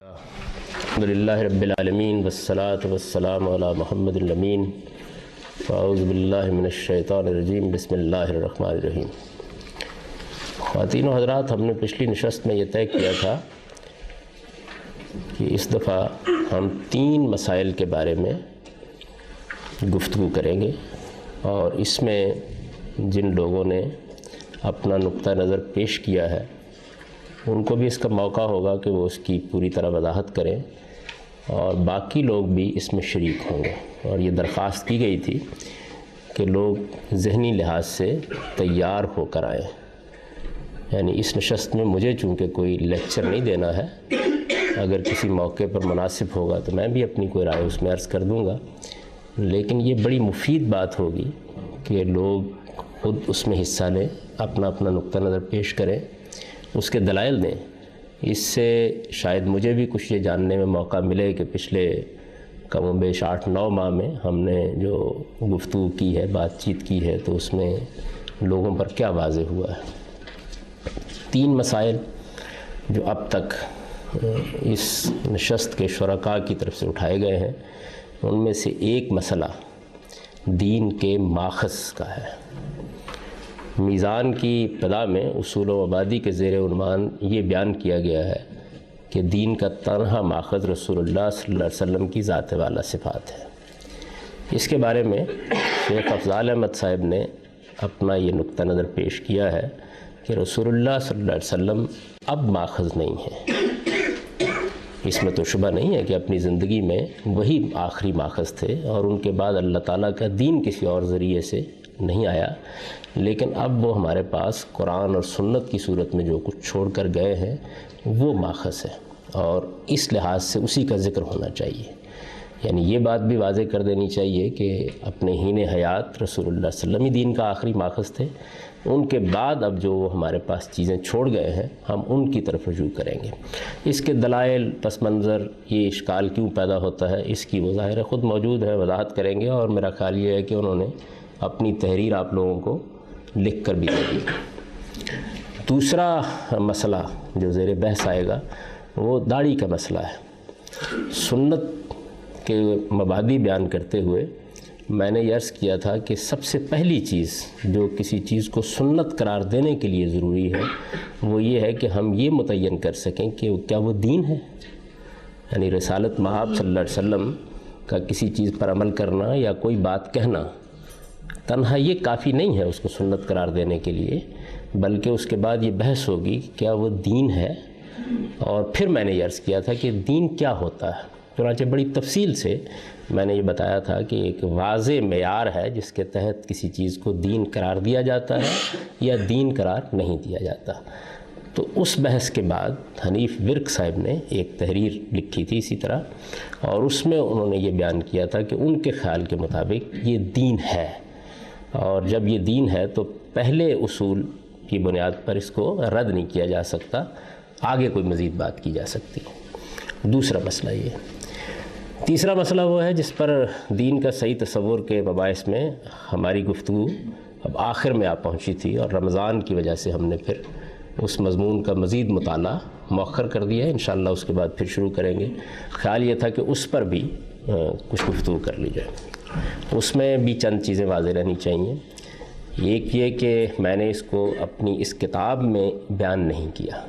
الحمدللہ رب العالمین والصلاة والسلام علی محمد الامین فاعوذ باللہ من الشیطان الرجیم بسم اللہ الرحمن الرحیم۔ خواتین و حضرات، ہم نے پچھلی نشست میں یہ طے کیا تھا کہ اس دفعہ ہم 3 مسائل کے بارے میں گفتگو کریں گے، اور اس میں جن لوگوں نے اپنا نقطہ نظر پیش کیا ہے ان کو بھی اس کا موقع ہوگا کہ وہ اس کی پوری طرح وضاحت کریں، اور باقی لوگ بھی اس میں شریک ہوں گے۔ اور یہ درخواست کی گئی تھی کہ لوگ ذہنی لحاظ سے تیار ہو کر آئیں، یعنی اس نشست میں مجھے چونکہ کوئی لیکچر نہیں دینا ہے، اگر کسی موقع پر مناسب ہوگا تو میں بھی اپنی کوئی رائے اس میں عرض کر دوں گا، لیکن یہ بڑی مفید بات ہوگی کہ لوگ خود اس میں حصہ لیں، اپنا اپنا نقطہ نظر پیش کریں، اس کے دلائل دیں۔ اس سے شاید مجھے بھی کچھ یہ جاننے میں موقع ملے کہ پچھلے کم و بیش 8-9 ماہ میں ہم نے جو گفتگو کی ہے، بات چیت کی ہے، تو اس میں لوگوں پر کیا واضح ہوا ہے۔ 3 مسائل جو اب تک اس نشست کے شرکاء کی طرف سے اٹھائے گئے ہیں، ان میں سے ایک مسئلہ دین کے ماخذ کا ہے۔ میزان کی ابتدا میں اصول و مبادی کے زیر عنوان یہ بیان کیا گیا ہے کہ دین کا تنہا ماخذ رسول اللہ صلی اللہ علیہ وسلم کی ذات والا صفات ہے۔ اس کے بارے میں شیخ افضال احمد صاحب نے اپنا یہ نقطہ نظر پیش کیا ہے کہ رسول اللہ صلی اللہ علیہ وسلم اب ماخذ نہیں ہے۔ اس میں تو شبہ نہیں ہے کہ اپنی زندگی میں وہی آخری ماخذ تھے، اور ان کے بعد اللہ تعالیٰ کا دین کسی اور ذریعے سے نہیں آیا، لیکن اب وہ ہمارے پاس قرآن اور سنت کی صورت میں جو کچھ چھوڑ کر گئے ہیں وہ ماخذ ہے، اور اس لحاظ سے اسی کا ذکر ہونا چاہیے۔ یعنی یہ بات بھی واضح کر دینی چاہیے کہ اپنے حین حیات رسول اللہ صلی اللہ علیہ وسلم ہی دین کا آخری ماخذ تھے، ان کے بعد اب جو وہ ہمارے پاس چیزیں چھوڑ گئے ہیں ہم ان کی طرف رجوع کریں گے۔ اس کے دلائل، پس منظر، یہ اشکال کیوں پیدا ہوتا ہے، اس کی وہ ظاہر خود موجود ہے، وضاحت کریں گے، اور میرا خیال یہ ہے کہ انہوں نے اپنی تحریر آپ لوگوں کو لکھ کر بھی دے دی۔ دوسرا مسئلہ جو زیر بحث آئے گا وہ داڑھی کا مسئلہ ہے۔ سنت کے مبادی بیان کرتے ہوئے میں نے یہ عرض کیا تھا کہ سب سے پہلی چیز جو کسی چیز کو سنت قرار دینے کے لیے ضروری ہے وہ یہ ہے کہ ہم یہ متعین کر سکیں کہ کیا وہ دین ہے۔ یعنی رسالت مآب صلی اللہ علیہ وسلم کا کسی چیز پر عمل کرنا یا کوئی بات کہنا تنہا یہ کافی نہیں ہے اس کو سنت قرار دینے کے لیے، بلکہ اس کے بعد یہ بحث ہوگی کیا وہ دین ہے۔ اور پھر میں نے یہ عرض کیا تھا کہ دین کیا ہوتا ہے، چنانچہ بڑی تفصیل سے میں نے یہ بتایا تھا کہ ایک واضح معیار ہے جس کے تحت کسی چیز کو دین قرار دیا جاتا ہے یا دین قرار نہیں دیا جاتا۔ تو اس بحث کے بعد حنیف ورک صاحب نے ایک تحریر لکھی تھی اسی طرح، اور اس میں انہوں نے یہ بیان کیا تھا کہ ان کے خیال کے مطابق یہ دین ہے، اور جب یہ دین ہے تو پہلے اصول کی بنیاد پر اس کو رد نہیں کیا جا سکتا، آگے کوئی مزید بات کی جا سکتی۔ دوسرا مسئلہ یہ۔ تیسرا مسئلہ وہ ہے جس پر دین کا صحیح تصور کے مباحث میں ہماری گفتگو اب آخر میں آ پہنچی تھی، اور رمضان کی وجہ سے ہم نے پھر اس مضمون کا مزید مطالعہ مؤخر کر دیا ہے، انشاءاللہ اس کے بعد پھر شروع کریں گے۔ خیال یہ تھا کہ اس پر بھی کچھ گفتگو کر لی جائے۔ اس میں بھی چند چیزیں واضح رہنی چاہیے۔ ایک یہ کہ میں نے اس کو اپنی اس کتاب میں بیان نہیں کیا،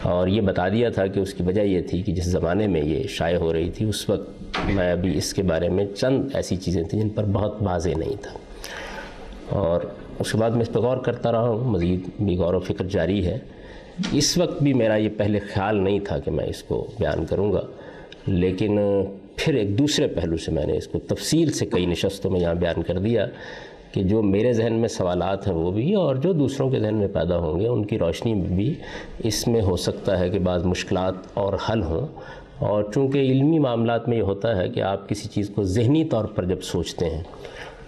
اور یہ بتا دیا تھا کہ اس کی وجہ یہ تھی کہ جس زمانے میں یہ شائع ہو رہی تھی اس وقت میں ابھی اس کے بارے میں چند ایسی چیزیں تھیں جن پر بہت واضح نہیں تھا، اور اس کے بعد میں اس پہ غور کرتا رہا ہوں، مزید بھی غور و فکر جاری ہے۔ اس وقت بھی میرا یہ پہلے خیال نہیں تھا کہ میں اس کو بیان کروں گا، لیکن پھر ایک دوسرے پہلو سے میں نے اس کو تفصیل سے کئی نشستوں میں یہاں بیان کر دیا کہ جو میرے ذہن میں سوالات ہیں وہ بھی، اور جو دوسروں کے ذہن میں پیدا ہوں گے ان کی روشنی میں بھی اس میں ہو سکتا ہے کہ بعض مشکلات اور حل ہوں۔ اور چونکہ علمی معاملات میں یہ ہوتا ہے کہ آپ کسی چیز کو ذہنی طور پر جب سوچتے ہیں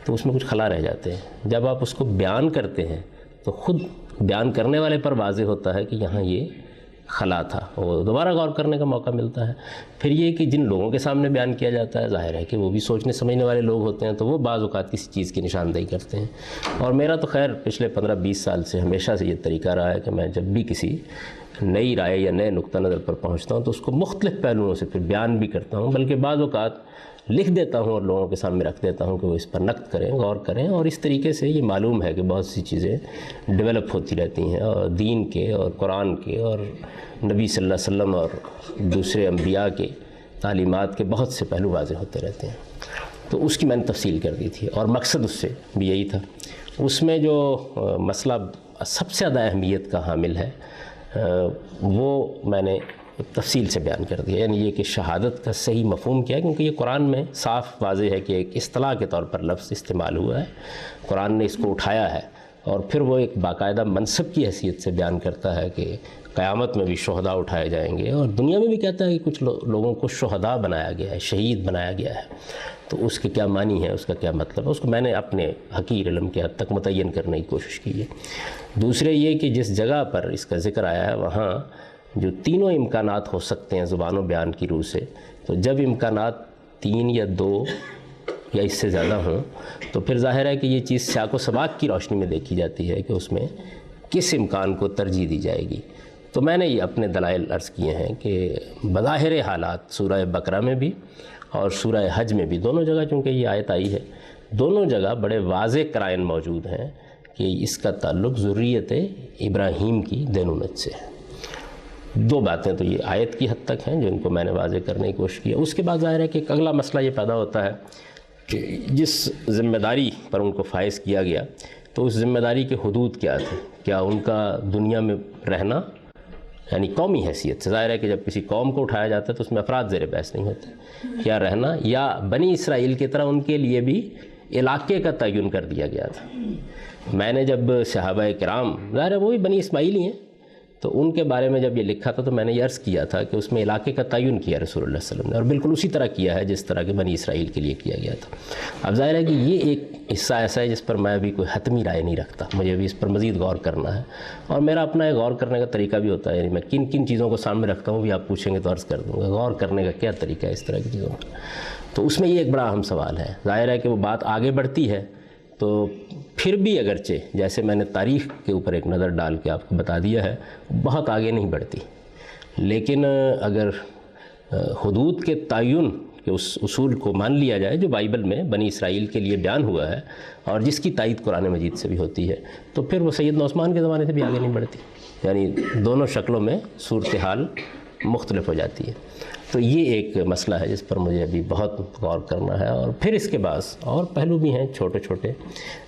تو اس میں کچھ خلا رہ جاتے ہیں، جب آپ اس کو بیان کرتے ہیں تو خود بیان کرنے والے پر واضح ہوتا ہے کہ یہاں یہ خلا تھا، اور دوبارہ غور کرنے کا موقع ملتا ہے۔ پھر یہ کہ جن لوگوں کے سامنے بیان کیا جاتا ہے ظاہر ہے کہ وہ بھی سوچنے سمجھنے والے لوگ ہوتے ہیں، تو وہ بعض اوقات کسی چیز کی نشاندہی کرتے ہیں۔ اور میرا تو خیر پچھلے 15-20 سال سے ہمیشہ سے یہ طریقہ رہا ہے کہ میں جب بھی کسی نئی رائے یا نئے نقطہ نظر پر پہنچتا ہوں تو اس کو مختلف پہلوؤں سے پھر بیان بھی کرتا ہوں، بلکہ بعض اوقات لکھ دیتا ہوں اور لوگوں کے سامنے رکھ دیتا ہوں کہ وہ اس پر نقد کریں، غور کریں، اور اس طریقے سے یہ معلوم ہے کہ بہت سی چیزیں ڈیولپ ہوتی رہتی ہیں، اور دین کے اور قرآن کے اور نبی صلی اللہ علیہ وسلم اور دوسرے انبیاء کے تعلیمات کے بہت سے پہلو واضح ہوتے رہتے ہیں۔ تو اس کی میں نے تفصیل کر دی تھی، اور مقصد اس سے بھی یہی تھا۔ اس میں جو مسئلہ سب سے زیادہ اہمیت کا حامل ہے وہ میں نے تفصیل سے بیان کر دیا، یعنی یہ کہ شہادت کا صحیح مفہوم کیا ہے، کیونکہ یہ قرآن میں صاف واضح ہے کہ ایک اصطلاح کے طور پر لفظ استعمال ہوا ہے، قرآن نے اس کو اٹھایا ہے، اور پھر وہ ایک باقاعدہ منصب کی حیثیت سے بیان کرتا ہے کہ قیامت میں بھی شہداء اٹھائے جائیں گے، اور دنیا میں بھی کہتا ہے کہ کچھ لوگوں کو شہداء بنایا گیا ہے، شہید بنایا گیا ہے۔ تو اس کے کیا معنی ہے، اس کا کیا مطلب ہے، اس کو میں نے اپنے حقیر علم کے حد تک متعین کرنے کی کوشش کی ہے۔ دوسرے یہ کہ جس جگہ پر اس کا ذکر آیا ہے وہاں جو تینوں امکانات ہو سکتے ہیں زبان و بیان کی روح سے، تو جب امکانات 3 یا 2 یا اس سے زیادہ ہوں تو پھر ظاہر ہے کہ یہ چیز سیاق و سباق کی روشنی میں دیکھی جاتی ہے کہ اس میں کس امکان کو ترجیح دی جائے گی۔ تو میں نے یہ اپنے دلائل عرض کیے ہیں کہ بظاہر حالات سورہ بقرہ میں بھی اور سورہ حج میں بھی، دونوں جگہ چونکہ یہ آیت آئی ہے، دونوں جگہ بڑے واضح قرائن موجود ہیں کہ اس کا تعلق ذریت ابراہیم کی دینونت سے ہے۔ 2 باتیں تو یہ آیت کی حد تک ہیں جو ان کو میں نے واضح کرنے کی کوشش کی۔ اس کے بعد ظاہر ہے کہ ایک اگلا مسئلہ یہ پیدا ہوتا ہے کہ جس ذمہ داری پر ان کو فائز کیا گیا تو اس ذمہ داری کے حدود کیا تھے؟ کیا ان کا دنیا میں رہنا، یعنی قومی حیثیت سے، ظاہر ہے کہ جب کسی قوم کو اٹھایا جاتا ہے تو اس میں افراد زیر بحث نہیں ہوتے، کیا رہنا، یا بنی اسرائیل کی طرح ان کے لیے بھی علاقے کا تعین کر دیا گیا تھا۔ میں نے جب صحابہ کرام، ظاہر ہے وہ بھی بنی اسماعیل ہی ہیں، تو ان کے بارے میں جب یہ لکھا تھا تو میں نے یہ عرض کیا تھا کہ اس میں علاقے کا تعین کیا رسول اللہ صلی اللہ علیہ وسلم نے، اور بالکل اسی طرح کیا ہے جس طرح کہ بنی اسرائیل کے لیے کیا گیا تھا۔ اب ظاہر ہے کہ یہ ایک حصہ ایسا ہے جس پر میں ابھی کوئی حتمی رائے نہیں رکھتا، مجھے بھی اس پر مزید غور کرنا ہے، اور میرا اپنا ایک غور کرنے کا طریقہ بھی ہوتا ہے، یعنی میں کن کن چیزوں کو سامنے رکھتا ہوں بھی آپ پوچھیں گے تو عرض کر دوں گا، غور کرنے کا کیا طریقہ ہے اس طرح کی چیزوں کا۔ تو اس میں یہ ایک بڑا اہم سوال ہے۔ ظاہر ہے کہ وہ بات آگے بڑھتی ہے تو پھر بھی اگرچہ جیسے میں نے تاریخ کے اوپر ایک نظر ڈال کے آپ کو بتا دیا ہے بہت آگے نہیں بڑھتی، لیکن اگر حدود کے تعین کے اس اصول کو مان لیا جائے جو بائبل میں بنی اسرائیل کے لیے بیان ہوا ہے اور جس کی تائید قرآن مجید سے بھی ہوتی ہے، تو پھر وہ سیدنا عثمان کے زمانے سے بھی آگے نہیں بڑھتی، یعنی دونوں شکلوں میں صورتحال مختلف ہو جاتی ہے۔ تو یہ ایک مسئلہ ہے جس پر مجھے ابھی بہت غور کرنا ہے، اور پھر اس کے بعد اور پہلو بھی ہیں چھوٹے چھوٹے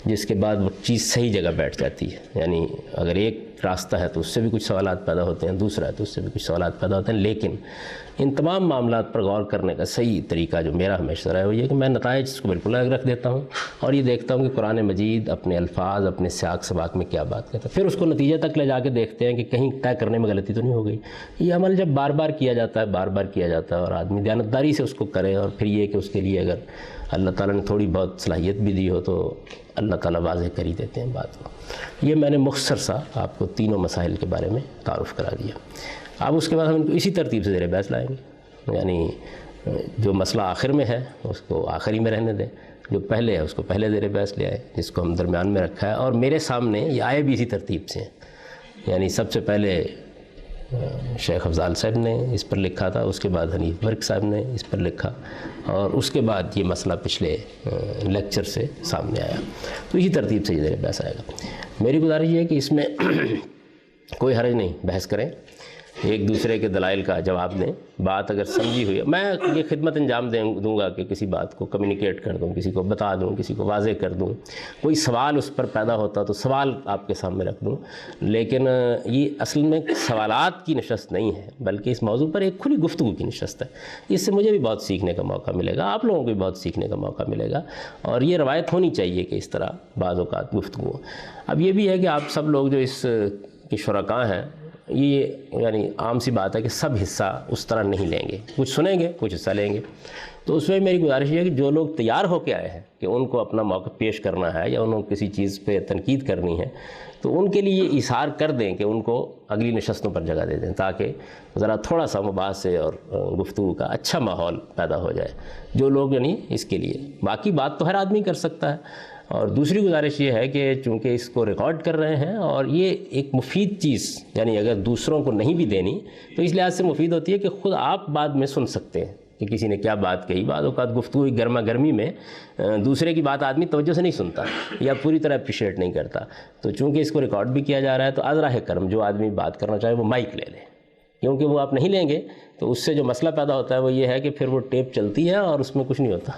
جس کے بعد وہ چیز صحیح جگہ بیٹھ جاتی ہے، یعنی اگر ایک راستہ ہے تو اس سے بھی کچھ سوالات پیدا ہوتے ہیں، دوسرا ہے تو اس سے بھی کچھ سوالات پیدا ہوتے ہیں، لیکن ان تمام معاملات پر غور کرنے کا صحیح طریقہ جو میرا ہمیشہ رہا ہے وہ یہ کہ میں نتائج اس کو بالکل الگ رکھ دیتا ہوں اور یہ دیکھتا ہوں کہ قرآن مجید اپنے الفاظ، اپنے سیاق سباق میں کیا بات کہتا ہے، پھر اس کو نتیجے تک لے جا کے دیکھتے ہیں کہ کہیں طے کرنے میں غلطی تو نہیں ہو گئی۔ یہ عمل جب بار بار کیا جاتا ہے، بار بار کیا جاتا ہے اور آدمی دیانتداری سے اس کو کرے، اور پھر یہ کہ اس کے لیے اگر اللہ تعالیٰ نے تھوڑی بہت صلاحیت بھی دی ہو تو اللہ تعالیٰ واضح کر ہی دیتے ہیں بات کو۔ یہ میں نے مختصر سا آپ کو تینوں مسائل کے بارے میں تعارف کرا دیا۔ اب اس کے بعد ہم ان کو اسی ترتیب سے زیر بحث لائیں گے، یعنی جو مسئلہ آخر میں ہے اس کو آخری میں رہنے دیں، جو پہلے ہے اس کو پہلے زیر بحث لے آئے، جس کو ہم درمیان میں رکھا ہے، اور میرے سامنے یہ آئے بھی اسی ترتیب سے ہیں، یعنی سب سے پہلے شیخ افضال صاحب نے اس پر لکھا تھا، اس کے بعد حنیف برق صاحب نے اس پر لکھا، اور اس کے بعد یہ مسئلہ پچھلے لیکچر سے سامنے آیا، تو اسی ترتیب سے یہ زیر بحث آئے گا۔ میری گزارش یہ ہے کہ اس میں کوئی حرج نہیں، بحث کریں، ایک دوسرے کے دلائل کا جواب دیں، بات اگر سمجھی ہوئی ہے میں یہ خدمت انجام دوں گا کہ کسی بات کو کمیونیکیٹ کر دوں، کسی کو بتا دوں، کسی کو واضح کر دوں، کوئی سوال اس پر پیدا ہوتا تو سوال آپ کے سامنے رکھ دوں، لیکن یہ اصل میں سوالات کی نشست نہیں ہے بلکہ اس موضوع پر ایک کھلی گفتگو کی نشست ہے۔ اس سے مجھے بھی بہت سیکھنے کا موقع ملے گا، آپ لوگوں کو بھی بہت سیکھنے کا موقع ملے گا، اور یہ روایت ہونی چاہیے کہ اس طرح بعض اوقات گفتگو۔ اب یہ بھی ہے کہ آپ سب لوگ جو اس کے شرکاء ہیں، یہ یعنی عام سی بات ہے کہ سب حصہ اس طرح نہیں لیں گے، کچھ سنیں گے، کچھ حصہ لیں گے، تو اس میں میری گزارش یہ ہے کہ جو لوگ تیار ہو کے آئے ہیں کہ ان کو اپنا موقع پیش کرنا ہے یا انہوں کسی چیز پہ تنقید کرنی ہے تو ان کے لیے یہ اظہار کر دیں کہ ان کو اگلی نشستوں پر جگہ دے دیں، تاکہ ذرا تھوڑا سا مباحثے اور گفتگو کا اچھا ماحول پیدا ہو جائے۔ جو لوگ یعنی اس کے لیے، باقی بات تو ہر آدمی کر سکتا ہے، اور دوسری گزارش یہ ہے کہ چونکہ اس کو ریکارڈ کر رہے ہیں اور یہ ایک مفید چیز یعنی اگر دوسروں کو نہیں بھی دینی تو اس لحاظ سے مفید ہوتی ہے کہ خود آپ بعد میں سن سکتے ہیں کہ کسی نے کیا بات کہی. بعض اوقات گفتگو گرما گرمی میں دوسرے کی بات آدمی توجہ سے نہیں سنتا یا پوری طرح اپریشیٹ نہیں کرتا. تو چونکہ اس کو ریکارڈ بھی کیا جا رہا ہے تو از راہ کرم جو آدمی بات کرنا چاہے وہ مائک لے لے, کیونکہ وہ آپ نہیں لیں گے تو اس سے جو مسئلہ پیدا ہوتا ہے وہ یہ ہے کہ پھر وہ ٹیپ چلتی ہے اور اس میں کچھ نہیں ہوتا.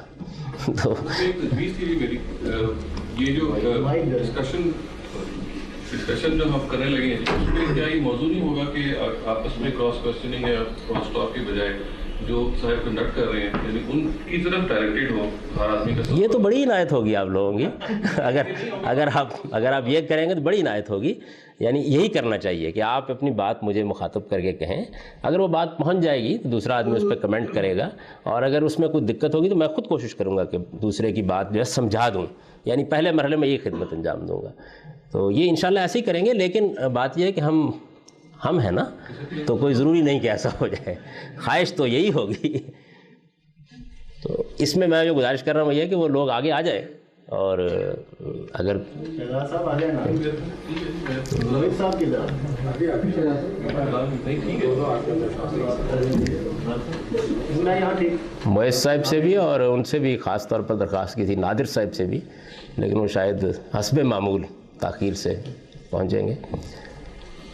تو یہ جو ڈسکشن جو ہم کرنے لگے ہیں اس میں کیا یہ موضوع نہیں ہوگا کہ آپس میں کراس کوسچننگ یا کراس ٹاک کے بجائے جو صاحب کنڈکٹ کر رہے ہیں یعنی ان کی طرف ڈائریکٹڈ ہو ہر آدمی کا؟ یہ تو بڑی عنایت ہوگی آپ لوگوں کی اگر آپ یہ کریں گے تو بڑی عنایت ہوگی. یعنی یہی کرنا چاہیے کہ آپ اپنی بات مجھے مخاطب کر کے کہیں, اگر وہ بات پہنچ جائے گی تو دوسرا آدمی اس پہ کمنٹ کرے گا, اور اگر اس میں کوئی دقت ہوگی تو میں خود کوشش کروں گا کہ دوسرے کی بات جو ہے سمجھا دوں, یعنی پہلے مرحلے میں یہ خدمت انجام دوں گا. تو یہ انشاءاللہ ایسے ہی کریں گے, لیکن بات یہ ہے کہ ہم ہیں نا, تو کوئی ضروری نہیں کہ ایسا ہو جائے, خواہش تو یہی ہوگی. تو اس میں جو گزارش کر رہا ہوں یہ ہے کہ وہ لوگ آگے آ جائیں, اور اگر معیز صاحب سے بھی اور ان سے بھی خاص طور پر درخواست کی تھی, نادر صاحب سے بھی, لیکن وہ شاید حسب معمول تاخیر سے پہنچیں گے.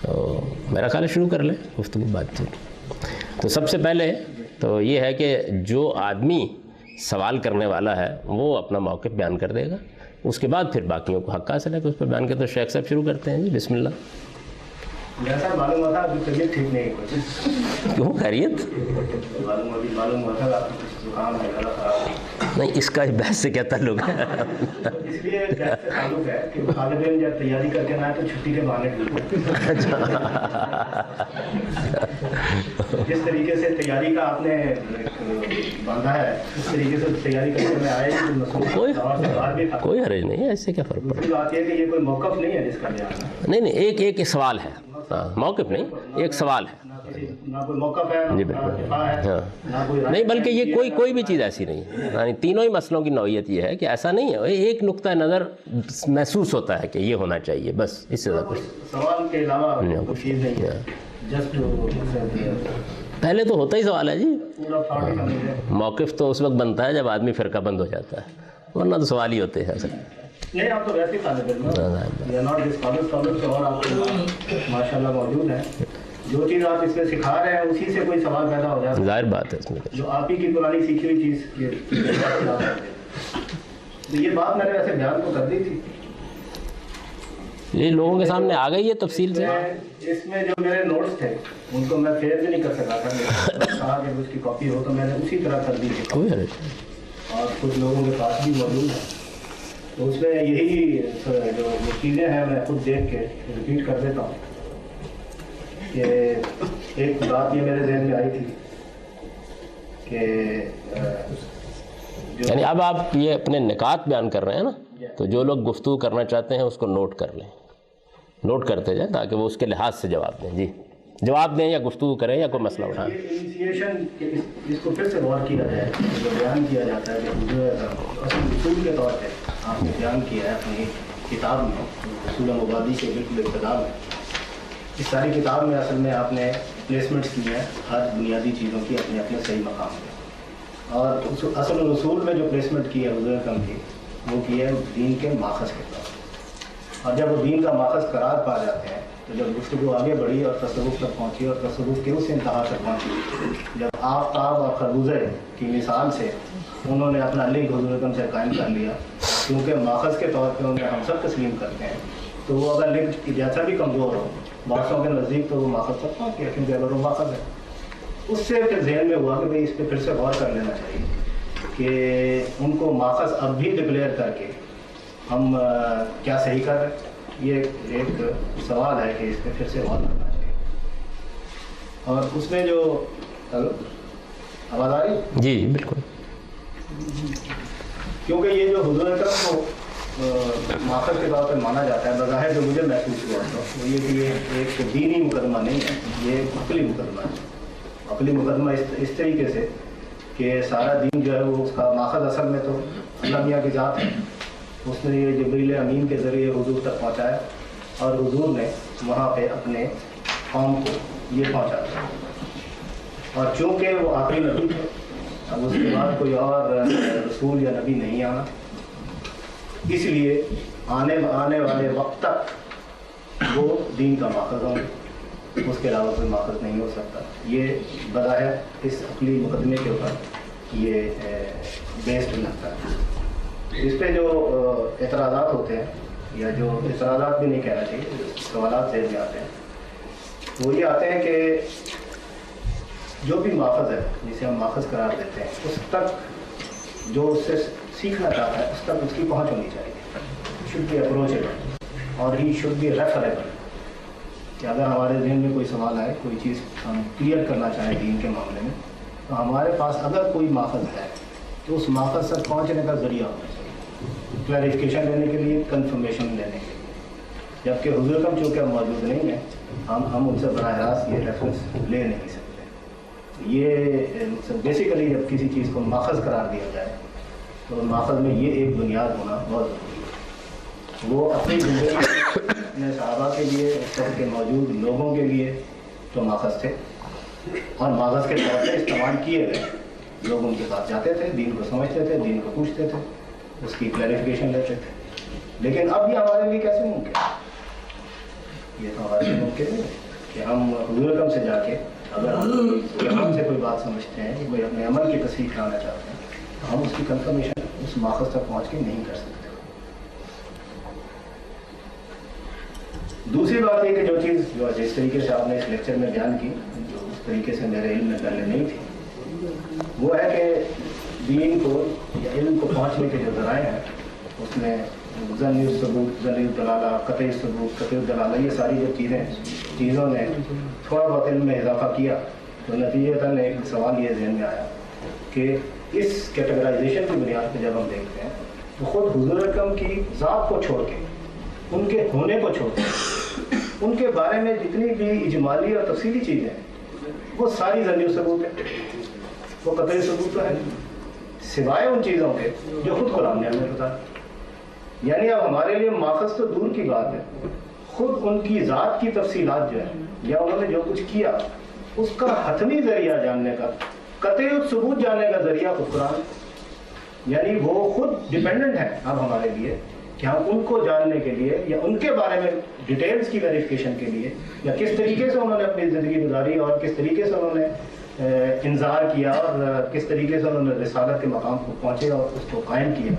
تو میرا خیال ہے شروع کر لیں گفتگو بات چیت. تو سب سے پہلے تو یہ ہے کہ جو آدمی سوال کرنے والا ہے وہ اپنا موقف بیان کر دے گا, اس کے بعد پھر باقیوں کو حق حاصل ہے کہ اس پر بیان کرتے. تو شیخ صاحب شروع کرتے ہیں. جی بسم اللہ. جیسا معلوم ہوا تھا ابھی طبیعت ٹھیک نہیں ہے. کیوں خیریت؟ معلوم ہوا تھا آپ کو کچھ زکام ہے, گلا خراب. نہیں, اس کا بحث سے کیا تعلق ہے؟ اس لیے بحث سے تعلق ہے کہ طالب علم جب تیاری کر کے نہ آئے تو چھٹی کے بہانے جس طریقے سے تیاری کا آپ نے باندھا ہے اس طریقے سے تیاری کرنے میں آئے کوئی حرج نہیں ہے, ایسے کیا فرق پڑتا ہے. دوسری بات یہ کہ یہ کوئی موقف نہیں ہے جس کا بیان ہے. نہیں ایک سوال ہے, موقف نہیں, ایک سوال ہے. نہ کوئی موقف ہے, جی بالکل. نہیں بلکہ یہ کوئی بھی چیز ایسی نہیں ہے. یعنی تینوں ہی مسئلوں کی نوعیت یہ ہے کہ ایسا نہیں ہے, ایک نقطہ نظر محسوس ہوتا ہے کہ یہ ہونا چاہیے, بس اس سے زیادہ کچھ سوال کے علاوہ کوئی چیز نہیں ہے. پہلے تو ہوتا ہی سوال ہے جی. موقف تو اس وقت بنتا ہے جب آدمی فرقہ بند ہو جاتا ہے, ورنہ تو سوال ہی ہوتے ہیں. نہیں آپ تو ویسے ہی طالب علم اور آپ ماشاء اللہ موجود ہیں. جو چیز آپ اس میں سکھا رہے ہیں اسی سے کوئی سوال پیدا ہو جاتا ہے, ظاہر بات ہے. اس میں جو آپ ہی کی پرانی سیکھی ہوئی چیز یہ بات میں نے ویسے بیان تو کر دی تھی, یہ لوگوں کے سامنے آ گئی ہے تفصیل سے. اس میں جو میرے نوٹس تھے ان کو میں فیئر بھی نہیں کر سکا تھا, کہا کہ اس کی کاپی ہو تو میں نے اسی طرح کر دی تھی, کوئی حرج نہیں. اور کچھ لوگوں کے پاس بھی موجود ہیں. تو اس میں یہی جو چیزیں ہیں میں خود دیکھ کے ریپیٹ کر دیتا ہوں کہ ایک بات یہ میرے ذہن میں آئی تھی کہ یعنی اب آپ یہ اپنے نکات بیان کر رہے ہیں نا, تو جو لوگ گفتگو کرنا چاہتے ہیں اس کو نوٹ کر لیں, نوٹ کرتے جائیں تاکہ وہ اس کے لحاظ سے جواب دیں. جی جواب دیں یا گفتگو کریں یا کوئی مسئلہ اٹھائیں. انیشیشن اس کو پھر سے غور کیا جائے, جو بیان کیا جاتا ہے کہ اصول کے طور پہ آپ نے بیان کیا ہے اپنی کتاب میں اصول مبادی کے بالکل ابتدا میں. اس ساری کتاب میں اصل میں آپ نے پلیسمنٹس کی ہیں ہر بنیادی چیزوں کی اپنے اپنے صحیح مقام پہ, اور اصل اصول میں جو پلیسمنٹ کی ہے حضور اکرم کی وہ کی ہے دین کے ماخذ کے طور پر. اور جب وہ دین کا ماخذ قرار پا جاتے ہیں تو جب گفتگو آگے بڑھی اور تصوف تک پہنچی اور تصوف کے اس انتہا تک پہنچی جب آفتاب اور خربوزے کی مثال سے انہوں نے اپنا لنک حضور اکرم سے قائم کر لیا, کیونکہ ماخذ کے طور پہ انہیں ہم سب تسلیم کرتے ہیں, تو وہ اگر لنک جیسا بھی کمزور ہو بادشاہوں کے نزدیک تو وہ ماخذ تک پہنچ گیا, کیونکہ اگر وہ ماخذ ہے. اس سے پھر ذہن میں ہوا کہ بھائی اس پہ پھر سے غور کر لینا چاہیے کہ ان کو ماخذ اب بھی ڈکلیئر کر کے ہم کیا صحیح کر رہے ہیں. یہ ایک سوال ہے کہ اس پہ پھر سے غور کرنا چاہیے. اور اس میں جو آواز آ رہی ہے؟ جی بالکل. کیونکہ یہ جو حضور اکرم کو ماخذ کے طور پر مانا جاتا ہے, بظاہر جو مجھے محسوس ہوا تھا وہ یہ کہ یہ ایک دینی مقدمہ نہیں ہے, یہ ایک عقلی مقدمہ ہے. عقلی مقدمہ اس طریقے سے کہ سارا دین جو ہے وہ اس کا ماخذ اصل میں تو اللہ میاں کی ذات ہے, اس نے یہ جبریل امین کے ذریعے حضور تک پہنچایا اور حضور نے وہاں پہ اپنے قوم کو یہ پہنچا دیا. اور چونکہ وہ آخری نبی تھے، اب اس کے بعد کوئی اور رسول یا نبی نہیں آنا، اس لیے آنے والے وقت تک وہ دین کا ماخذ ہوں گے، اس کے علاوہ کوئی ماخذ نہیں ہو سکتا. یہ بظاہر اس عقلی مقدمے کے اوپر یہ بیسڈ لگتا ہے. اس پہ جو اعتراضات ہوتے ہیں، یا جو اعتراضات بھی نہیں کہنا چاہیے، جو سوالات سے بھی آتے ہیں، وہ یہ آتے ہیں کہ جو بھی ماخذ ہے جسے ہم ماخذ قرار دیتے ہیں، اس تک جو اس سے سیکھنا چاہتا ہے اس تک اس کی پہنچ ہونی چاہیے. شوڈ بی اپروچیبل اور ہی شوڈ بی ریفریبل. کہ اگر ہمارے ذہن میں کوئی سوال آئے، کوئی چیز ہم کلیئر کرنا چاہیں دین کے معاملے میں، تو ہمارے پاس اگر کوئی ماخذ ہے تو اس ماخذ تک پہنچنے کا ذریعہ ہونا چاہیے، کلیریفیکیشن لینے کے لیے، کنفرمیشن لینے کے لیے. جبکہ حضور اکرم چونکہ موجود نہیں ہے، ہم ان سے براہ راست یہ ریفرنس لے نہیں سکتے. یہ بیسیکلی جب کسی چیز کو ماخذ قرار دیا جائے تو ماخذ میں یہ ایک بنیاد ہونا بہت ضروری ہے. وہ اپنی زندگی اپنے صحابہ کے لیے، اس وقت کے موجود لوگوں کے لیے تو ماخذ تھے، اور ماخذ کے طور پہ استعمال کیے گئے. لوگ ان کے پاس جاتے تھے، دین کو سمجھتے تھے، دین کو پوچھتے تھے، اس کی کلیریفیکیشن لیتے تھے. لیکن اب یہ ہمارے لیے کیسے ممکن ہے؟ یہ تو ہمارے لیے ممکن نہیں ہے کہ ہم حضور اکرم سے جا کے اگر ہم سے کوئی بات سمجھتے ہیں کہ کوئی اپنے عمل کی تصحیح کرانا چاہتے ہیں تو ہم اس کی کنفرمیشن اس ماخذ تک پہنچ کے نہیں کر سکتے. دوسری بات یہ کہ جو چیز جو جس طریقے سے آپ نے اس لیکچر میں بیان کی، جو اس طریقے سے میرے علم میں پہلے نہیں تھی، وہ ہے کہ دین کو یا علم کو پہنچنے کے جو ذرائع ہیں اس میں ظنی الثبوت، ظنی الدلالہ، قطعی الثبوت، قطعی الدلالہ، یہ ساری جو چیزوں نے تھوڑا بہت علم میں اضافہ کیا. تو نتیجتاً ایک سوال یہ ذہن میں آیا کہ اس کیٹیگرائزیشن کی بنیاد پہ جب ہم دیکھتے ہیں تو خود حضور اکرم کی ذات کو چھوڑ کے، ان کے ہونے کو چھوڑ کے، ان کے بارے میں جتنی بھی اجمالی اور تفصیلی چیزیں ہیں وہ ساری ظنی الثبوت ہے، وہ قطعی ثبوت تو ہے سوائے ان چیزوں کے جو خود قرآن نے ہمیں بتایا. یعنی اب ہمارے لیے ماخذ تو دور کی بات ہے، خود ان کی ذات کی تفصیلات جو ہیں یا انہوں نے جو کچھ کیا اس کا حتمی ذریعہ جاننے کا، قطعی ثبوت جاننے کا ذریعہ خود قرآن. یعنی وہ خود ڈیپینڈنٹ ہیں اب ہمارے لیے کہ ہم ان کو جاننے کے لیے یا ان کے بارے میں ڈیٹیلز کی ویریفیکیشن کے لیے، یا کس طریقے سے انہوں نے اپنی زندگی گزاری اور کس طریقے سے انہوں نے انظار کیا اور کس طریقے سے انہوں نے رسالت کے مقام کو پہنچے اور اس کو قائم کیا،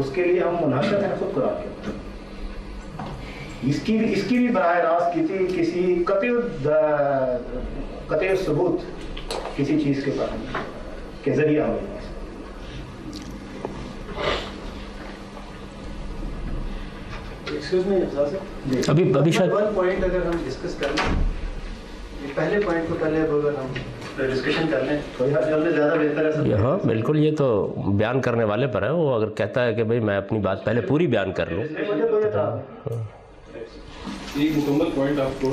اس کے لیے ہم منحصر ہیں خود قرآن کے اوپر. اس کی بھی براہ راست کسی قطعی ثبوت کسی چیز کے اوپر کے ذریعہ ہو. ابھی شاید پوائنٹ اگر ہم ڈسکس کر لیں، پہلے پوائنٹ کو پہلے اگر ہم ڈسکشن کر لیں تو زیادہ بہتر ہے. ہاں بالکل، یہ تو بیان کرنے والے پر ہے. وہ اگر کہتا ہے کہ بھئی میں اپنی بات پہلے پوری بیان کر لوں. ایک مکمل پوائنٹ آپ کو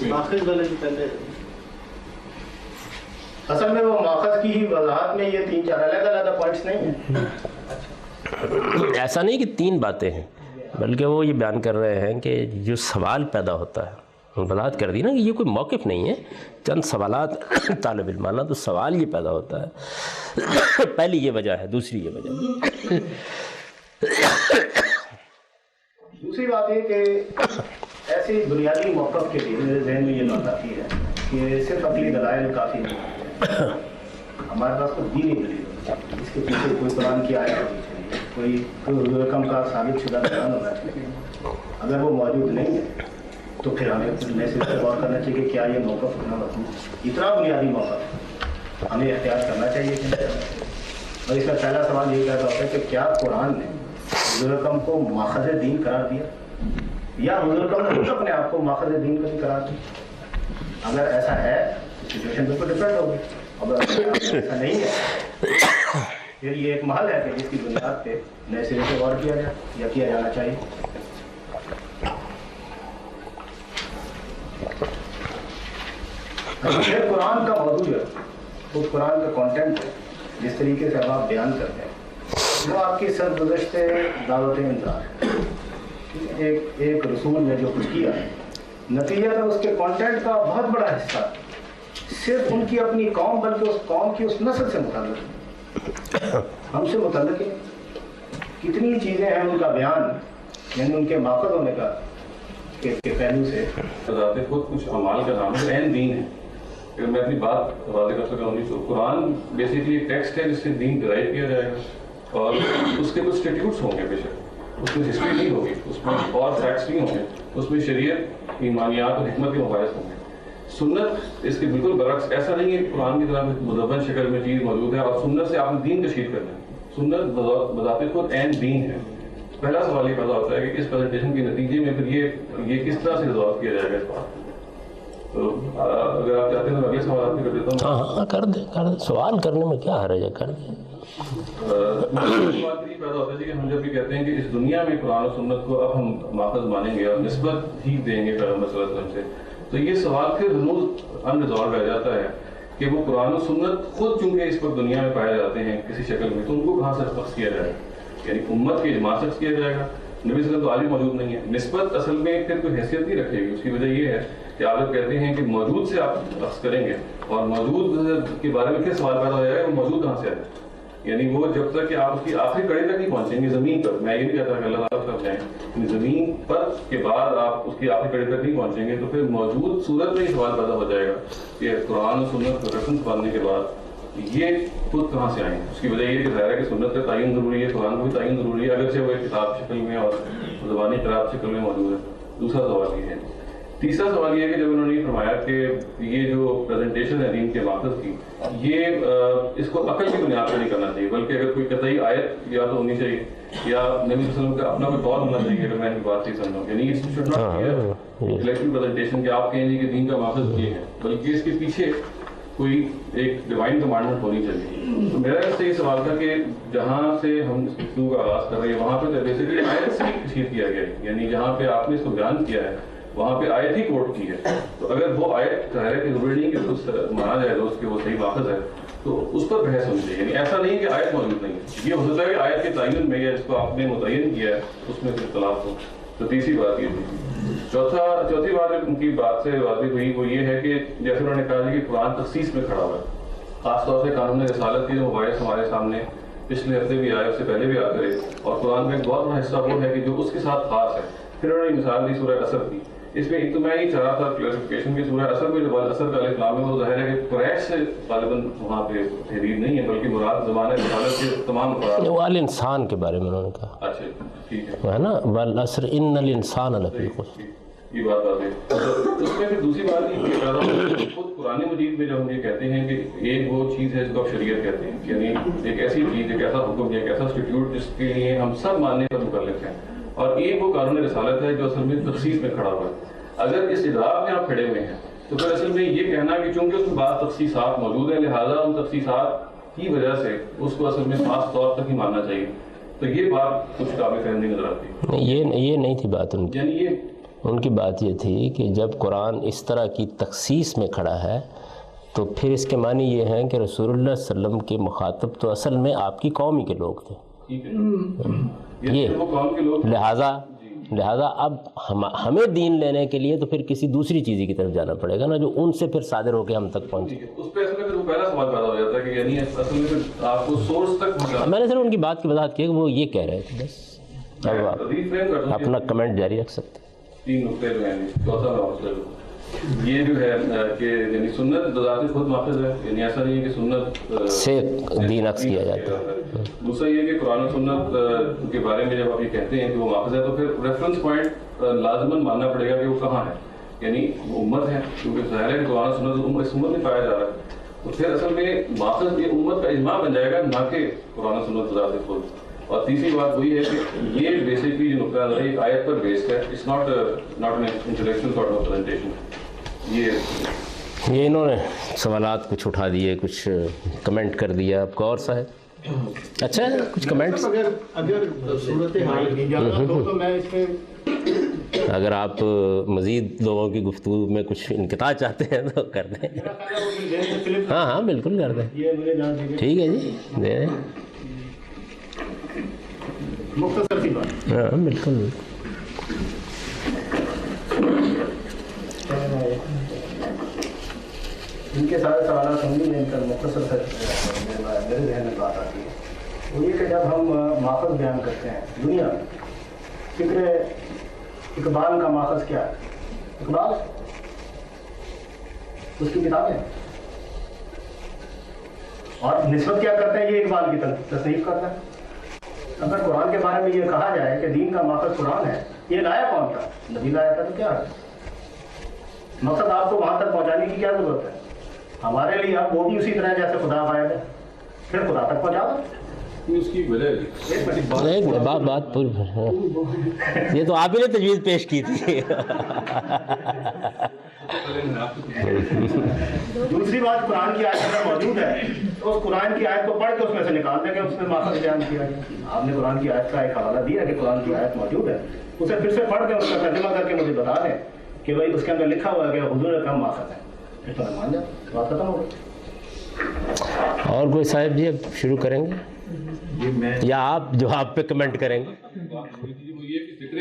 ماخذ والے سے پہلے اصل میں وہ ماخذ کی ہی وضاحت میں یہ 3-4 علیحدہ پوائنٹس نہیں ہیں. ایسا نہیں کہ 3 باتیں ہیں، بلکہ وہ یہ بیان کر رہے ہیں کہ جو سوال پیدا ہوتا ہے، وضاحت کر دی نا کہ یہ کوئی موقف نہیں ہے، چند سوالات طالب علمانہ، تو سوال یہ پیدا ہوتا ہے. پہلی یہ وجہ ہے، دوسری یہ وجہ. دوسری بات یہ کہ ایسی بنیادی موقف کے لیے میرے ذہن میں یہ بات آتی ہے کہ صرف عقلی دلائل کافی نہیں. ہمارے پاس کوئی دینی دلیل، اس کے پیچھے کوئی قرآن کی آیت ہونی چاہیے، کوئی حضور اکرم کا ثابت شدہ بیان ہونا چاہیے. اگر وہ موجود نہیں ہے تو پھر ہمیں نئے سر سے غور کرنا چاہیے کہ کیا یہ موقف ہونا مطلوب، اتنا بنیادی موقف ہمیں اختیار کرنا چاہیے کہ نہیں. اور اس کا پہلا سوال یہ پیدا ہوتا ہے کہ کیا قرآن نے حضور اکرم کو ماخذ دین قرار دیا، یا حضور اکرم نے خود اپنے آپ کو ماخذ دین کو نہیں قرار دیا؟ اگر ایسا ہے سچویشن بالکل ڈفرینٹ ہوگی. اگر ایسا نہیں ہے پھر یہ ایک محل ہے کہ جس کی بنیاد پہ نئے سرے سے غور کیا جائے یا کیا جانا چاہیے. پھر قرآن کا موضوع ہے، اس قرآن کا کانٹینٹ ہے، جس طریقے سے آپ بیان کرتے ہیں وہ آپ کی سرگزشت دعوت انذار ایک رسول نے جو کچھ کیا ہے، نتیجہ تھا اس کے کانٹینٹ کا بہت بڑا حصہ صرف ان کی اپنی قوم بلکہ اس قوم کی اس نسل سے متعلق ہے، ہم سے متعلق ہے۔ کتنی چیزیں ہیں ان کا بیان، یعنی ان کے ماخذ ہونے کا کے پہلو سے ذات خود کچھ اعمال کا نام ہے، عین دین ہے۔ اگر میں اپنی بات واضح کر سکتا ہوں تو قرآن بیسیکلی ایک ٹیکسٹ ہے جس سے دین ڈرائیو کیا جائے گا، اور اس کے کچھ اسٹیٹیوٹس ہوں گے، بے شک اس میں ہسٹری نہیں ہوگی، اس میں اور فیکٹس نہیں ہوں گے، اس میں شریعت، ایمانیات اور حکمت کے مباحث ہوں گے۔ سنت اس کے بالکل برعکس، ایسا نہیں ہے کہ قرآن کی طرح مدون شکل میں چیز موجود ہے اور سنت سے آپ نے دین تشہیر کرنا ہے۔ سنت بذات خود عین دین ہے۔ پہلا سوال یہ پیدا ہوتا ہے کہ اس پریزنٹیشن کے نتیجے میں پھر یہ کس طرح سے ریزالو کیا جائے گا اس بات کو؟ تو اگر آپ چاہتے ہیں تو اگلے سوال آپ سے کر دیتا ہوں۔ ہاں کر دیں، سوال کرنے میں کیا حرج ہے، کر دیں۔ بات یہ پیدا ہوتا ہے کہ ہم جب یہ کہتے ہیں کہ اس دنیا میں قرآن و سنت کو اب ہم ماخذ مانیں گے اور نسبت ہی دیں گے پیغمبر صلی اللہ علیہ وسلم سے، تو یہ سوال پھر ہنوز انریزالو رہ جاتا ہے کہ وہ قرآن و سنت خود چونکہ اس پر دنیا میں پائے جاتے ہیں کسی شکل میں، تو ان کو کہاں سے شخص کیا جائے گا؟ یعنی امت کے اجماع شخص کیا جائے گا؟ نبی صلی اللہ علیہ وسلم تو عالم موجود نہیں ہے، نسبت اصل میں پھر کوئی حیثیت نہیں رکھے گی۔ اس کی وجہ یہ ہے کہ آپ جب کہتے ہیں کہ موجود سے آپ شخص کریں گے اور موجود کے بارے میں پھر سوال پیدا ہو جائے گا وہ موجود کہاں سے آئے، یعنی وہ جب تک کہ آپ اس کی آخری کڑی تک نہیں پہنچیں گے زمین پر، میں یہ نہیں کہتا کہ اللہ تعالیٰ تک جائیں، زمین پر کے بعد آپ اس کی آخری کڑی تک نہیں پہنچیں گے تو پھر موجود صورت میں ہی سوال پیدا ہو جائے گا کہ قرآن و سنت کو ریفرنس پڑھنے کے بعد یہ خود کہاں سے آئیں۔ اس کی وجہ یہ کہ ظاہر ہے کہ سنت کا تعین ضروری ہے، قرآن کا بھی تعین ضروری ہے، اگرچہ وہ ایک کتاب شکل میں اور زبانی قرآن شکل میں موجود ہے۔ دوسرا سوال یہ ہے۔ تیسرا سوال یہ ہے کہ جب انہوں نے یہ فرمایا کہ یہ جو پریزنٹیشن ہے دین کے ماخذ کی، یہ اس کو عقل کی بنیاد پر نہیں کرنا چاہیے، بلکہ اگر کوئی قطعی آیت یا تو ہونی چاہیے یا نبی صلی اللہ علیہ وسلم کا اپنا کوئی قول ہونا چاہیے، اگر میں ان کی بات صحیح سمجھوں، یعنی اس should not be intellectual presentation کہ آپ کہیں گے کہ دین کا ماخذ یہ ہے، بلکہ اس کے پیچھے کوئی ایک ڈیوائن کمانڈمنٹ ہونی چاہیے۔ تو میرا اس سے یہ سوال تھا کہ جہاں سے ہم اس گفتگو کا آغاز کر رہے ہیں وہاں پہ بیسیکلی آیت سے تشہیر کیا گیا ہے، یعنی جہاں پہ آپ نے اس کو بیان کیا ہے وہاں پہ آیت ہی کوٹ کی ہے، تو اگر وہ آیت ظاہر ہے کہ ضروری نہیں کہ اس مانا جائے تو اس کے وہ صحیح ماخذ ہے، تو اس پر بحث ہونی چاہیے۔ یعنی ایسا نہیں کہ آیت موجود نہیں ہے، یہ ہو سکتا ہے کہ آیت کے تعین میں یا جس کو آپ نے متعین کیا ہے اس میں اختلاف ہو۔ تو تیسری بات یہ تھی۔ چوتھی بات جو ان کی بات سے واضح ہوئی وہ یہ ہے کہ جیسے انہوں نے کہا کہ قرآن تخصیص میں کھڑا ہوا ہے، خاص طور سے قانون رسالت کے جو مباحث ہمارے سامنے پچھلے ہفتے بھی آئے، اس سے پہلے بھی آتے رہے، اور قرآن کا ایک بہت بڑا حصہ وہ ہے کہ جو اس کے ساتھ خاص ہے۔ پھر انہوں نے مثال دی سورہ اثر کی، اس میں ایک تو میں یہ چاہ رہا تھا کلیریفیکیشن کی سورہ اثر میں جو اثر کا الف لام ہے وہ ظاہر ہے کہ قریش سے غالباً وہاں پہ تحریر نہیں ہے، بلکہ مراد زمانہ رسالت کے تمام افراد، وہ الانسان کے بارے میں انہوں نے کہا، اچھا ٹھیک ہے نا، والعصر ان الانسان لفی خسر، یہ بات ہے۔ اس میں پھر دوسری بات یہ پیدا ہوتی ہے خود قرآن مجید میں جب ہم یہ کہتے ہیں کہ ایک وہ چیز ہے جس کو آپ شریعت کہتے ہیں، یعنی ایک ایسی چیز، ایک ایسا حکم یا ایک ایسا انسٹیٹیوٹ جس کے لیے ہم سب ماننے پر مکلف ہیں، اور ایک وہ قانون رسالت ہے جو اصل میں تخصیص میں کھڑا ہوا ہے۔ اگر اس ادراک میں آپ کھڑے ہوئے ہیں تو پھر اصل میں یہ کہنا کہ چونکہ اس میں بعض تخصیصات موجود ہیں لہٰذا ان تخصیصات کی وجہ سے اس کو اصل میں خاص طور تک ہی ماننا چاہیے، تو یہ بات کچھ قابل فہم نہیں نظر آتی۔ یہ نہیں تھی بات ان کی، یعنی یہ ان کی بات یہ تھی کہ جب قرآن اس طرح کی تخصیص میں کھڑا ہے تو پھر اس کے معنی یہ ہیں کہ رسول اللہ صلی اللہ علیہ وسلم کے مخاطب تو اصل میں آپ کی قوم ہی کے لوگ تھے، ٹھیک ہے، یہ وہ قوم کے لوگ، لہٰذا اب ہمیں دین لینے کے لیے تو پھر کسی دوسری چیز کی طرف جانا پڑے گا نا جو ان سے پھر صادر ہو کے ہم تک پہنچے۔ اس پہ اصل میں پھر وہ پہلا سوال پیدا ہو جاتا ہے کہ یعنی اصل میں پھر آپ کو سورس تک، میں نے صرف ان کی بات کی وضاحت کی کہ وہ یہ کہہ رہے تھے، بس اب آپ اپنا کمنٹ جاری رکھ سکتے ہیں۔ تین نقطے جو ہیں، چوتھا مسئلہ یہ جو ہے کہ یعنی سنت بذات خود ماخذ ہے، یعنی ایسا نہیں ہے کہ سنت سے دین عکس کیا جاتا ہے۔ دوسرا یہ کہ قرآن و سنت کے بارے میں جب آپ یہ کہتے ہیں کہ وہ ماخذ ہے تو پھر ریفرنس پوائنٹ لازماً ماننا پڑے گا کہ وہ کہاں ہے، یعنی وہ امت ہے، کیونکہ ظاہر ہے کہ قرآن و سنت اس امت میں پایا جا رہا ہے، تو پھر اصل میں ماخذ یہ امت کا اجماع بن جائے گا نہ کہ قرآن و سنت بذات خود۔ اور تیسری بات وہی ہے کہ یہ بیسکلی جو نقطہ نظر ایک آیت پر بیسڈ ہے، it's not an intellectual sort of presentation. یہ انہوں نے سوالات کچھ اٹھا دیے، کچھ کمنٹ کر دیا۔ آپ کو اور صاحب اچھا ہے کچھ کمنٹس؟ اگر صورت حال تو میں اس میں اگر آپ مزید لوگوں کی گفتگو میں کچھ انقطاع چاہتے ہیں تو کر دیں۔ ہاں بالکل کر دیں، ٹھیک ہے جی، دے دیں۔ مختصر سی بات. ہاں بالکل. ان کے سارے سوالات سمجھ میں ان کا مختصر سے میرے ذہن میں بات آتی ہے وہ یہ کہ جب ہم ماخذ بیان کرتے ہیں دنیا میں، فکر اقبال کا ماخذ کیا ہے؟ اقبال اس کی کتابیں اور نسبت کیا کرتے ہیں، یہ اقبال کی تصنیف کرتا ہے. اگر قرآن کے بارے میں یہ کہا جائے کہ دین کا ماخذ قرآن ہے، یہ لایا کون تھا؟ نبی لایا تھا. تو کیا ہے مقصد؟ آپ کو وہاں تک پہنچانے کی کیا ضرورت ہے؟ ہمارے لیے اب وہ بھی اسی طرح جیسے خدا غائب ہے، پھر خدا تک پہنچا دو. اس کی وجہ ایک بات یہ تو آپ ہی نے تجویز پیش کی تھی. دوسری بات، قرآن کی آیت اگر موجود ہے تو اس قرآن کی آیت کو پڑھ کے اس میں سے نکال دیں کہ اس میں ماخذ بیان کیا گیا. آپ نے قرآن کی آیت کا ایک حوالہ دیا کہ قرآن کی آیت موجود ہے، اسے پھر سے پڑھ کے اس کا ترجمہ کر کے مجھے بتا دیں کہ بھائی اس کے اندر لکھا ہوا ہے کہ حضور کا ماخذ ہے، پھر تو میں مان جاتا. بات ختم ہو گئی. اور کوئی صاحب جی اب شروع کریں گے یا آپ جو آپ پہ کمنٹ کریں گے؟ یہ فکر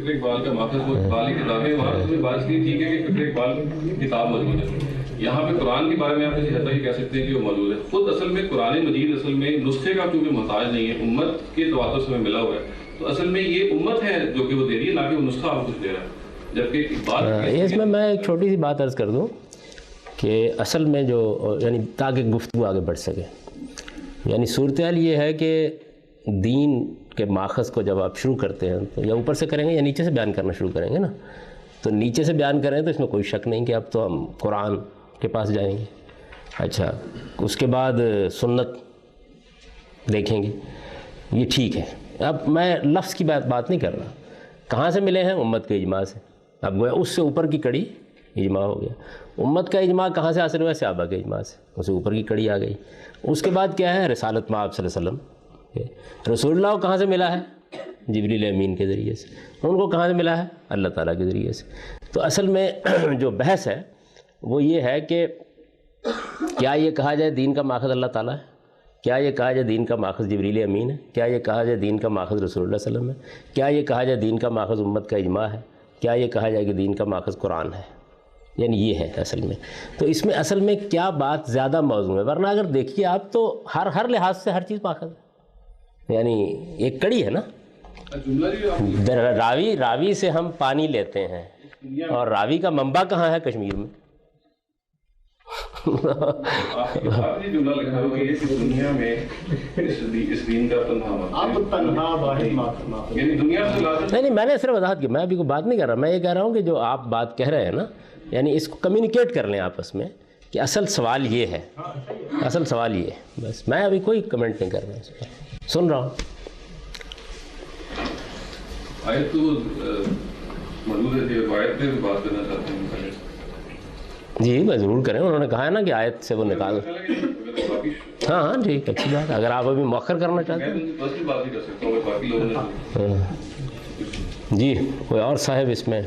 اقبال کا ماخذ وہ اقبال کی کتابیں، وہاں اس میں بات اس لیے ٹھیک ہے کہ فکر اقبال کی کتاب موجود ہے. یہاں پہ قرآن کے بارے میں آپ ایسا ہی کہہ سکتے ہیں کہ وہ موجود ہے. خود اصل میں قرآن مجید اصل میں نسخے کا کیونکہ محتاج نہیں ہے، امت کے تواتر سے ملا ہوا ہے، تو اصل میں یہ امت ہے جو کہ وہ دے رہی ہے، نہ کہ وہ نسخہ آپ کچھ دے رہا ہے. جبکہ اقبال اس میں ایک چھوٹی سی بات عرض کر دوں کہ اصل میں جو یعنی تاکہ گفتگو آگے بڑھ سکے، یعنی صورتحال یہ ہے کہ دین کے ماخذ کو جب آپ شروع کرتے ہیں تو یا اوپر سے کریں گے یا نیچے سے بیان کرنا شروع کریں گے نا. تو نیچے سے بیان کریں تو اس میں کوئی شک نہیں کہ اب تو ہم قرآن کے پاس جائیں گے. اچھا، اس کے بعد سنت دیکھیں گے، یہ ٹھیک ہے. اب میں لفظ کی بات نہیں کر رہا. کہاں سے ملے ہیں؟ امت کے اجماع سے. اب گویا اس سے اوپر کی کڑی اجماع ہو گیا. امت کا اجماع کہاں سے حاصل ہوا؟ صحابہ کے اجماع سے. اس سے اوپر کی کڑی آ گئی. اس کے بعد کیا ہے؟ رسالت مآب صلی اللہ علیہ وسلم. رسول اللہ کو کہاں سے ملا ہے؟ جبریل امین کے ذریعے سے. ان کو کہاں سے ملا ہے؟ اللہ تعالیٰ کے ذریعے سے. تو اصل میں جو بحث ہے وہ یہ ہے کہ کیا یہ کہا جائے دین کا ماخذ اللہ تعالیٰ ہے؟ کیا یہ کہا جائے دین کا ماخذ جبریل امین ہے؟ کیا یہ کہا جائے دین کا ماخذ رسول اللہ صلی اللہ علیہ وسلم ہے؟ کیا یہ کہا جائے دین کا ماخذ امت کا اجماع ہے؟ کیا یہ کہا جائے کہ دین کا ماخذ قرآن ہے؟ یعنی یہ ہے اصل میں. تو اس میں اصل میں کیا بات زیادہ موضوع ہے؟ ورنہ اگر دیکھیے آپ تو ہر لحاظ سے ہر چیز ماخذ ہے. یعنی ایک کڑی ہے نا. راوی سے ہم پانی لیتے ہیں اور راوی کا منبع کہاں ہے؟ کشمیر میں. دنیا میں اس دین کا نہیں، میں نے صرف وضاحت کی. میں ابھی کوئی بات نہیں کر رہا. میں یہ کہہ رہا ہوں کہ جو آپ بات کہہ رہے ہیں نا، یعنی اس کو کمیونیکیٹ کر لیں آپس میں کہ اصل سوال یہ ہے، اصل سوال یہ ہے. بس میں ابھی کوئی کمنٹ نہیں کر رہا ہوں، سن رہا ہوں. آیت تو موجود ہے، آیت پہ بھی بات کرنا چاہتے ہیں. جی میں ضرور کریں. انہوں نے کہا ہے نا کہ آیت سے وہ نکال. ہاں ٹھیک، اچھی بات. اگر آپ ابھی مؤخر کرنا چاہتے ہیں. جی کوئی اور صاحب اس میں؟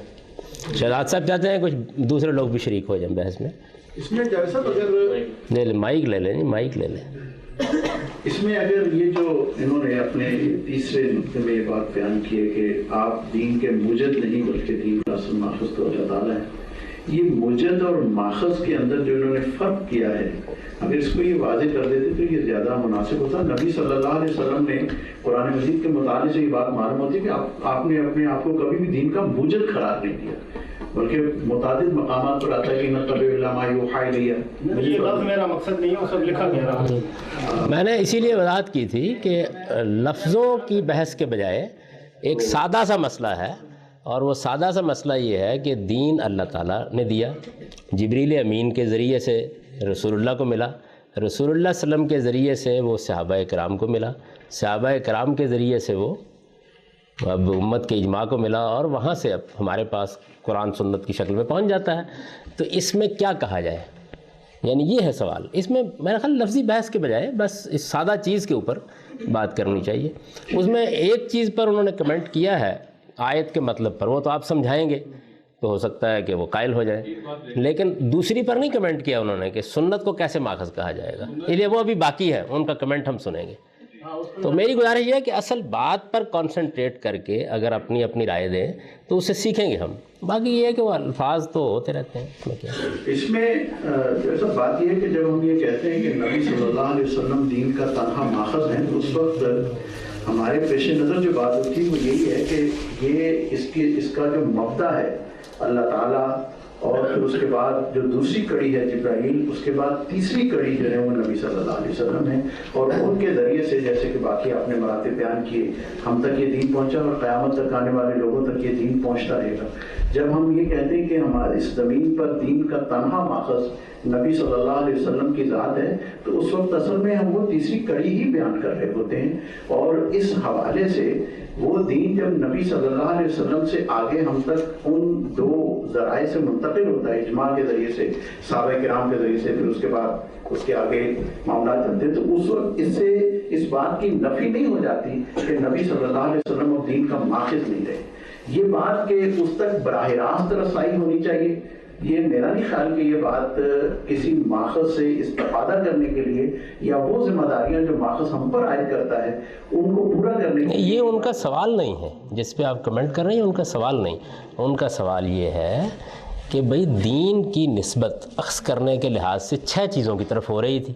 شہزاد صاحب چاہتے ہیں کچھ دوسرے لوگ بھی شریک ہو جائیں بحث میں. اس میں جیسا اگر لے لیں مائک لے لیں. مائک لے لیں. اس میں اگر یہ جو انہوں نے اپنے تیسرے نقطے میں یہ بات بیان کی ہے کہ آپ دین کے موجد نہیں بلکہ دین کا اصل ماخذ تو اللہ تعالیٰ ہے، یہ موجد اور ماخذ کے اندر جو انہوں نے فرق کیا ہے، اگر اس کو یہ واضح کر دیتے تو یہ زیادہ مناسب ہوتا. نبی صلی اللہ علیہ وسلم نے قرآن مجید کے مطالعے سے یہ بات معلوم ہوتی ہے کہ آپ نے اپنے آپ کو کبھی بھی دین کا موجد قرار نہیں دیا، بلکہ متعدد مقامات پر آتا ہے کہ نتبع الا ما یوحی الی. یہ لفظ میرا مقصد نہیں ہے، وہ سب لکھا گیا رہا. میں نے اسی لیے وضاحت کی تھی کہ لفظوں کی بحث کے بجائے ایک سادہ سا مسئلہ ہے، اور وہ سادہ سا مسئلہ یہ ہے کہ دین اللہ تعالیٰ نے دیا، جبریل امین کے ذریعے سے رسول اللہ کو ملا، رسول اللہ صلی اللہ علیہ وسلم کے ذریعے سے وہ صحابہ کرام کو ملا، صحابہ کرام کے ذریعے سے وہ اب امت کے اجماع کو ملا، اور وہاں سے اب ہمارے پاس قرآن سنت کی شکل میں پہنچ جاتا ہے. تو اس میں کیا کہا جائے؟ یعنی یہ ہے سوال. اس میں میرا خیال لفظی بحث کے بجائے بس اس سادہ چیز کے اوپر بات کرنی چاہیے. اس میں ایک چیز پر انہوں نے کمنٹ کیا ہے آیت کے مطلب پر، وہ تو آپ سمجھائیں گے تو ہو سکتا ہے کہ وہ قائل ہو جائے، لیکن دوسری پر نہیں کمنٹ کیا انہوں نے کہ سنت کو کیسے ماخذ کہا جائے گا. اس لیے وہ ابھی باقی ہے، ان کا کمنٹ ہم سنیں گے. تو میری گزارش یہ ہے کہ اصل بات پر کانسنٹریٹ کر کے اگر اپنی اپنی رائے دیں تو اسے سیکھیں گے ہم. باقی یہ ہے کہ وہ الفاظ تو ہوتے رہتے ہیں. اس میں کیا اس میں جیسا بات یہ ہے کہ جب ہم یہ کہتے ہیں کہ نبی صلی اللہ علیہ وسلم دین کا تنہا ماخذ ہیں تو اس وقت ہمارے پیش نظر جو بات ہوتی ہے وہ یہی ہے کہ یہ اس کا جو مبدا ہے اللہ تعالیٰ، اور پھر اس کے بعد جو دوسری کڑی ہے جبرائیل، اس کے بعد تیسری کڑی جو ہے وہ نبی صلی اللہ علیہ وسلم ہے، اور ان کے ذریعے سے جیسے کہ باقی آپ نے مراتب بیان کیے ہم تک یہ دین پہنچا اور قیامت تک آنے والے لوگوں تک یہ دین پہنچتا رہے گا. جب ہم یہ کہتے ہیں کہ ہمارے اس زمین پر دین کا تنہا ماخذ نبی صلی اللہ علیہ وسلم کی ذات ہے تو اس وقت اصل میں ہم وہ تیسری کڑی ہی بیان کر رہے ہوتے ہیں. اور اس حوالے سے وہ دین جب نبی صلی اللہ علیہ وسلم سے آگے ہم تک ان دو ذرائع سے منتقل ہوتا ہے، اجماع کے ذریعے سے، صحابہ کرام کے ذریعے سے، پھر اس کے بعد اس کے آگے معاملات چلتے ہیں، تو اس وقت اس سے اس بات کی نفی نہیں ہو جاتی کہ نبی صلی اللہ علیہ وسلم اور دین کا ماخذ نہیں رہے. یہ بات کہ اس تک براہ راست رسائی ہونی چاہیے، یہ میرا نہیں خیال کہ یہ بات کسی ماخذ سے استفادہ کرنے کے لیے یا وہ ذمہ داریاں جو ماخذ ہم پر عائد کرتا ہے ان کو پورا کرنے کے لیے، یہ ان کا سوال نہیں ہے جس پہ آپ کمنٹ کر رہے ہیں. ان کا سوال نہیں، ان کا سوال یہ ہے کہ بھئی دین کی نسبت اخذ کرنے کے لحاظ سے 6 چیزوں کی طرف ہو رہی تھی،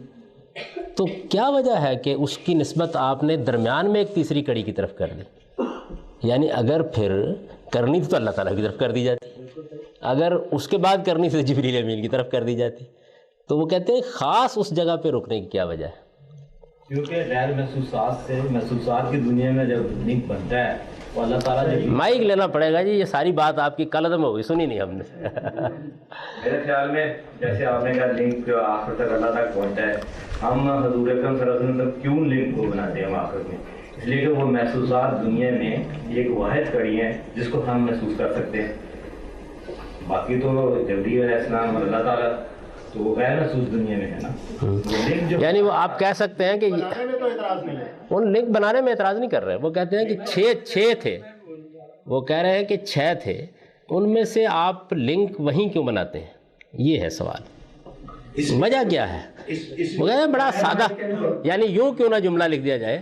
تو کیا وجہ ہے کہ اس کی نسبت آپ نے درمیان میں ایک تیسری کڑی کی طرف کر دی؟ یعنی اگر پھر کرنی تھی تو اللہ تعالیٰ کی طرف کر دی جاتی، اگر اس کے بعد کرنی تھی تو جبریل امین کی طرف کر دی جاتی. تو وہ کہتے ہیں خاص اس جگہ پہ رکنے کی کیا وجہ ہے؟ کیونکہ غیر محسوسات سے محسوسات کی دنیا میں جب لنک بنتا ہے تو اللہ تعالیٰ جب مائک لینا پڑے گا جی، یہ ساری بات آپ کی کل عدم ہوگی، سنی نہیں ہم نے. میرے خیال میں جیسے آپ نے کہا لنک آخر تک اللہ تک پہنچا ہے، ہم حضور اکرم صلی اللہ علیہ وسلم تک کیوں لنک کو بناتے ہیں آخر میں؟ اس لیے کہ وہ محسوسات دنیا میں ایک واحد کڑی ہے جس کو ہم محسوس کر سکتے ہیں. باقی تو جبریل علیہ السلام اور اللہ تعالیٰ تو وہ غیر محسوس دنیا میں ہے نا. یعنی وہ آپ کہہ سکتے ہیں کہ تو اعتراض نہیں ہے. ان لنک بنانے میں اعتراض نہیں کر رہے، وہ کہتے ہیں کہ 6 تھے، وہ کہہ رہے ہیں کہ 6 تھے، ان میں سے آپ لنک وہیں کیوں بناتے ہیں؟ یہ ہے سوال. وجہ کیا ہے؟ وہ کہتے ہیں بڑا سادہ، یعنی یوں کیوں نہ جملہ لکھ دیا جائے.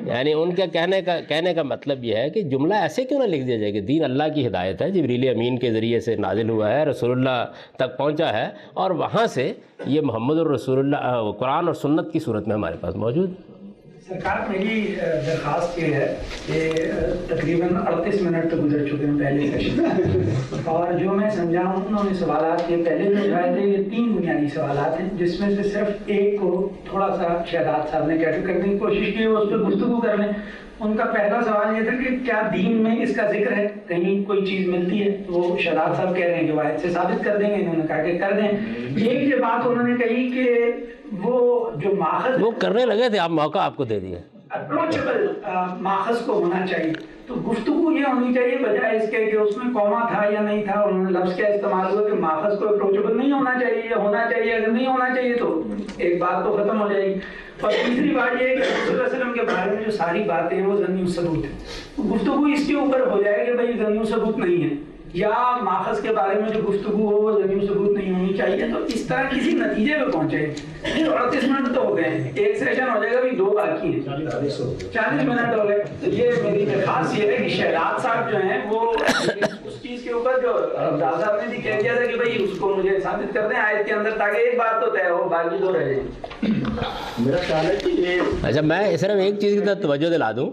یعنی ان کے کہنے کا مطلب یہ ہے کہ جملہ ایسے کیوں نہ لکھ دیا جائے کہ دین اللہ کی ہدایت ہے، جبریل امین کے ذریعے سے نازل ہوا ہے، رسول اللہ تک پہنچا ہے، اور وہاں سے یہ محمد الرسول اللہ قرآن اور سنت کی صورت میں ہمارے پاس موجود ہے. سرکار میری درخواست یہ ہے کہ تقریباً 38 منٹ تو گزر چکے ہیں پہلے سیشن، اور جو میں سمجھا ہوں انہوں نے سوالات کے پہلے جو اٹھائے تھے یہ 3 بنیادی سوالات ہیں، جس میں سے صرف ایک کو تھوڑا سا شہزاد صاحب نے کیٹر کرنے کی کوشش کی، اس پہ گفتگو کر لیں. ان کا پہلا سوال یہ تھا کہ کیا دین میں اس کا ذکر ہے، کہیں کوئی چیز ملتی ہے؟ وہ شہزاد صاحب کہہ رہے ہیں کہ واحد سے ثابت کر دیں گے، انہوں نے کہا کہ کر دیں. ایک یہ بات انہوں نے کہی کہ وہ جو ماخذ وہ کرنے لگے تھے، آپ موقع آپ کو دے دیا. اپروچبل ماخذ کو ہونا چاہیے، تو گفتگو یہ ہونی چاہیے بجائے اس کے کہ اس میں کوما تھا یا نہیں تھا. انہوں نے لفظ کیا استعمال ہوا کہ ماخذ کو اپروچبل نہیں ہونا چاہیے یا ہونا چاہیے، اگر نہیں ہونا چاہیے تو ایک بات تو ختم ہو جائے گی. اور تیسری بات یہ ہے کہ رسول اللہ علیہ وسلم کے بارے میں جو ساری باتیں ہیں وہ ظنی ثبوت ہے. گفتگو اس کے اوپر ہو جائے کہ بھائی ظنی ثبوت نہیں ہے، یا ماخذ کے بارے میں جو گفتگو ہو وہ ظنی ثبوت نہیں ہونی چاہیے. تو اس طرح کسی نتیجے پہ پہنچے. 38 منٹ تو ہو گئے ہیں، ایک سیشن ہو جائے گا، بھی 2 باقی ہیں، 40 منٹ ہو گئے. تو یہ میری درخواست یہ ہے کہ شہزاد صاحب جو ہیں وہ اس چیز کے اوپر جو ڈاکٹر صاحب نے بھی کہہ دیا تھا کہ بھائی اس کو مجھے ثابت کر دیں آیت کے اندر، تاکہ ایک بات تو طے ہو، باقی 2 رہ جائیں. میرا خیال ہے کہ یہ اچھا، میں صرف ایک چیز کی طرف توجہ دلا دوں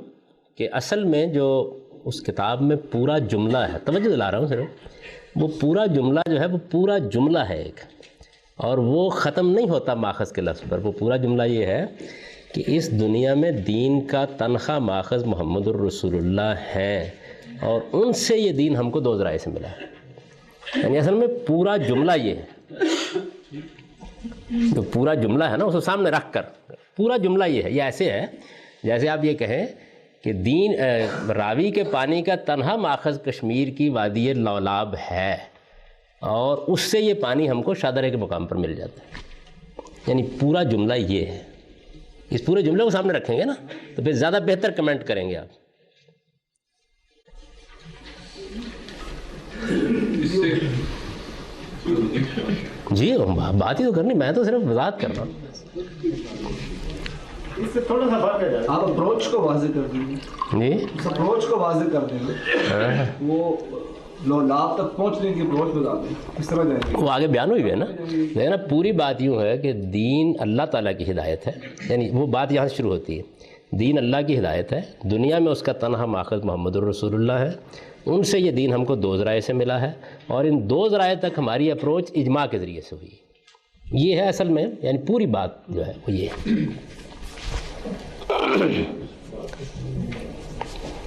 کہ اصل میں جو اس کتاب میں پورا جملہ ہے، توجہ دلا رہا ہوں صرف، وہ پورا جملہ جو ہے وہ پورا جملہ ہے ایک، اور وہ ختم نہیں ہوتا ماخذ کے لفظ پر. وہ پورا جملہ یہ ہے کہ اس دنیا میں دین کا تنخواہ ماخذ محمد الرسول اللہ ہے، اور ان سے یہ دین ہم کو 2 ذرائع سے ملا ہے. یعنی اصل میں پورا جملہ یہ ہے، جو پورا جملہ ہے نا اس کو سامنے رکھ کر پورا جملہ یہ ہے. یہ ایسے ہے جیسے آپ یہ کہیں کہ دین راوی کے پانی کا تنہا ماخذ کشمیر کی وادی لولاب ہے، اور اس سے یہ پانی ہم کو شادرے کے مقام پر مل جاتا ہے. یعنی پورا جملہ یہ ہے. اس پورے جملے کو سامنے رکھیں گے نا تو پھر زیادہ بہتر کمنٹ کریں گے آپ. جی بات ہی تو کرنی، میں تو صرف وضاحت کر رہا ہوں. اس سے تھوڑا سا فرق ہے. آپ اپروچ کو واضح کر دیجیے. جی اس اپروچ کو واضح کر دیں وہ لاب تک پہنچنے کی اپروچ بتا دیں کس طرح جائیں گے. وہ آگے بیان ہوئی ہے نا. لیکن پوری بات یوں ہے کہ دین اللہ تعالیٰ کی ہدایت ہے. یعنی وہ بات یہاں سے شروع ہوتی ہے. دین اللہ کی ہدایت ہے, دنیا میں اس کا تنہا ماخذ محمد الرسول اللہ ہے. ان سے یہ دین ہم کو دو ذرائع سے ملا ہے, اور ان دو ذرائع تک ہماری اپروچ اجماع کے ذریعے سے ہوئی. یہ ہے اصل میں, یعنی پوری بات جو ہے وہ یہ ہے.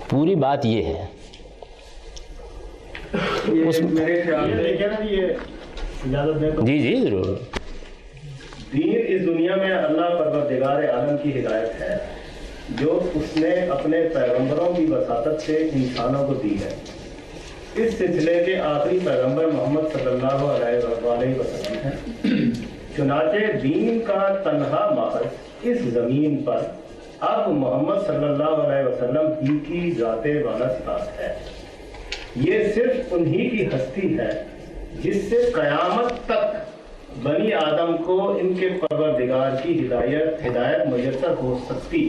پوری بات یہ ہے. میرے خیال میں دیکھیں نا, یہ اجازت دیں تو جی جی ضرور. دین اس دنیا میں اللہ پروردگار عالم کی ہدایت ہے جو اس نے اپنے پیغمبروں کی وساطت سے انسانوں کو دی ہے. اس سلسلے کے آخری پیغمبر محمد صلی اللہ علیہ وسلم ہیں. چنانچہ دین کا تنہا ماخذ اس زمین پر اب محمد صلی اللہ علیہ وسلم ہی کی ذات والا صفات ہے. یہ صرف انہی کی ہستی ہے جس سے قیامت تک بنی آدم کو ان کے پروردگار کی ہدایت میسر ہو سکتی,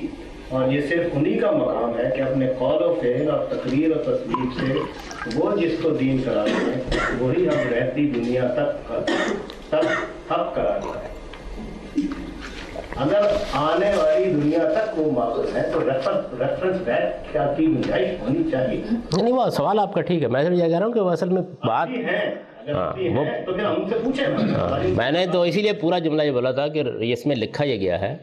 اور یہ صرف انہی کا مقام ہے کہ اپنے قول و فعل اور تقریر و تصویر سے وہ جس کو دین قرار دیں وہی ہم رہتی دنیا تک حق قرار دیں. اگر آنے والی دنیا تک وہ ماخذ ہے تو ریفرنس بیک کیا کی گنجائش ہونی چاہیے. نہیں وہ سوال آپ کا ٹھیک ہے. میں صرف یہ کہہ رہا ہوں کہ وہ اصل میں بات تو پھر ہم سے پوچھیں. میں نے تو اسی لیے پورا جملہ یہ بولا تھا کہ اس میں لکھا یہ گیا ہے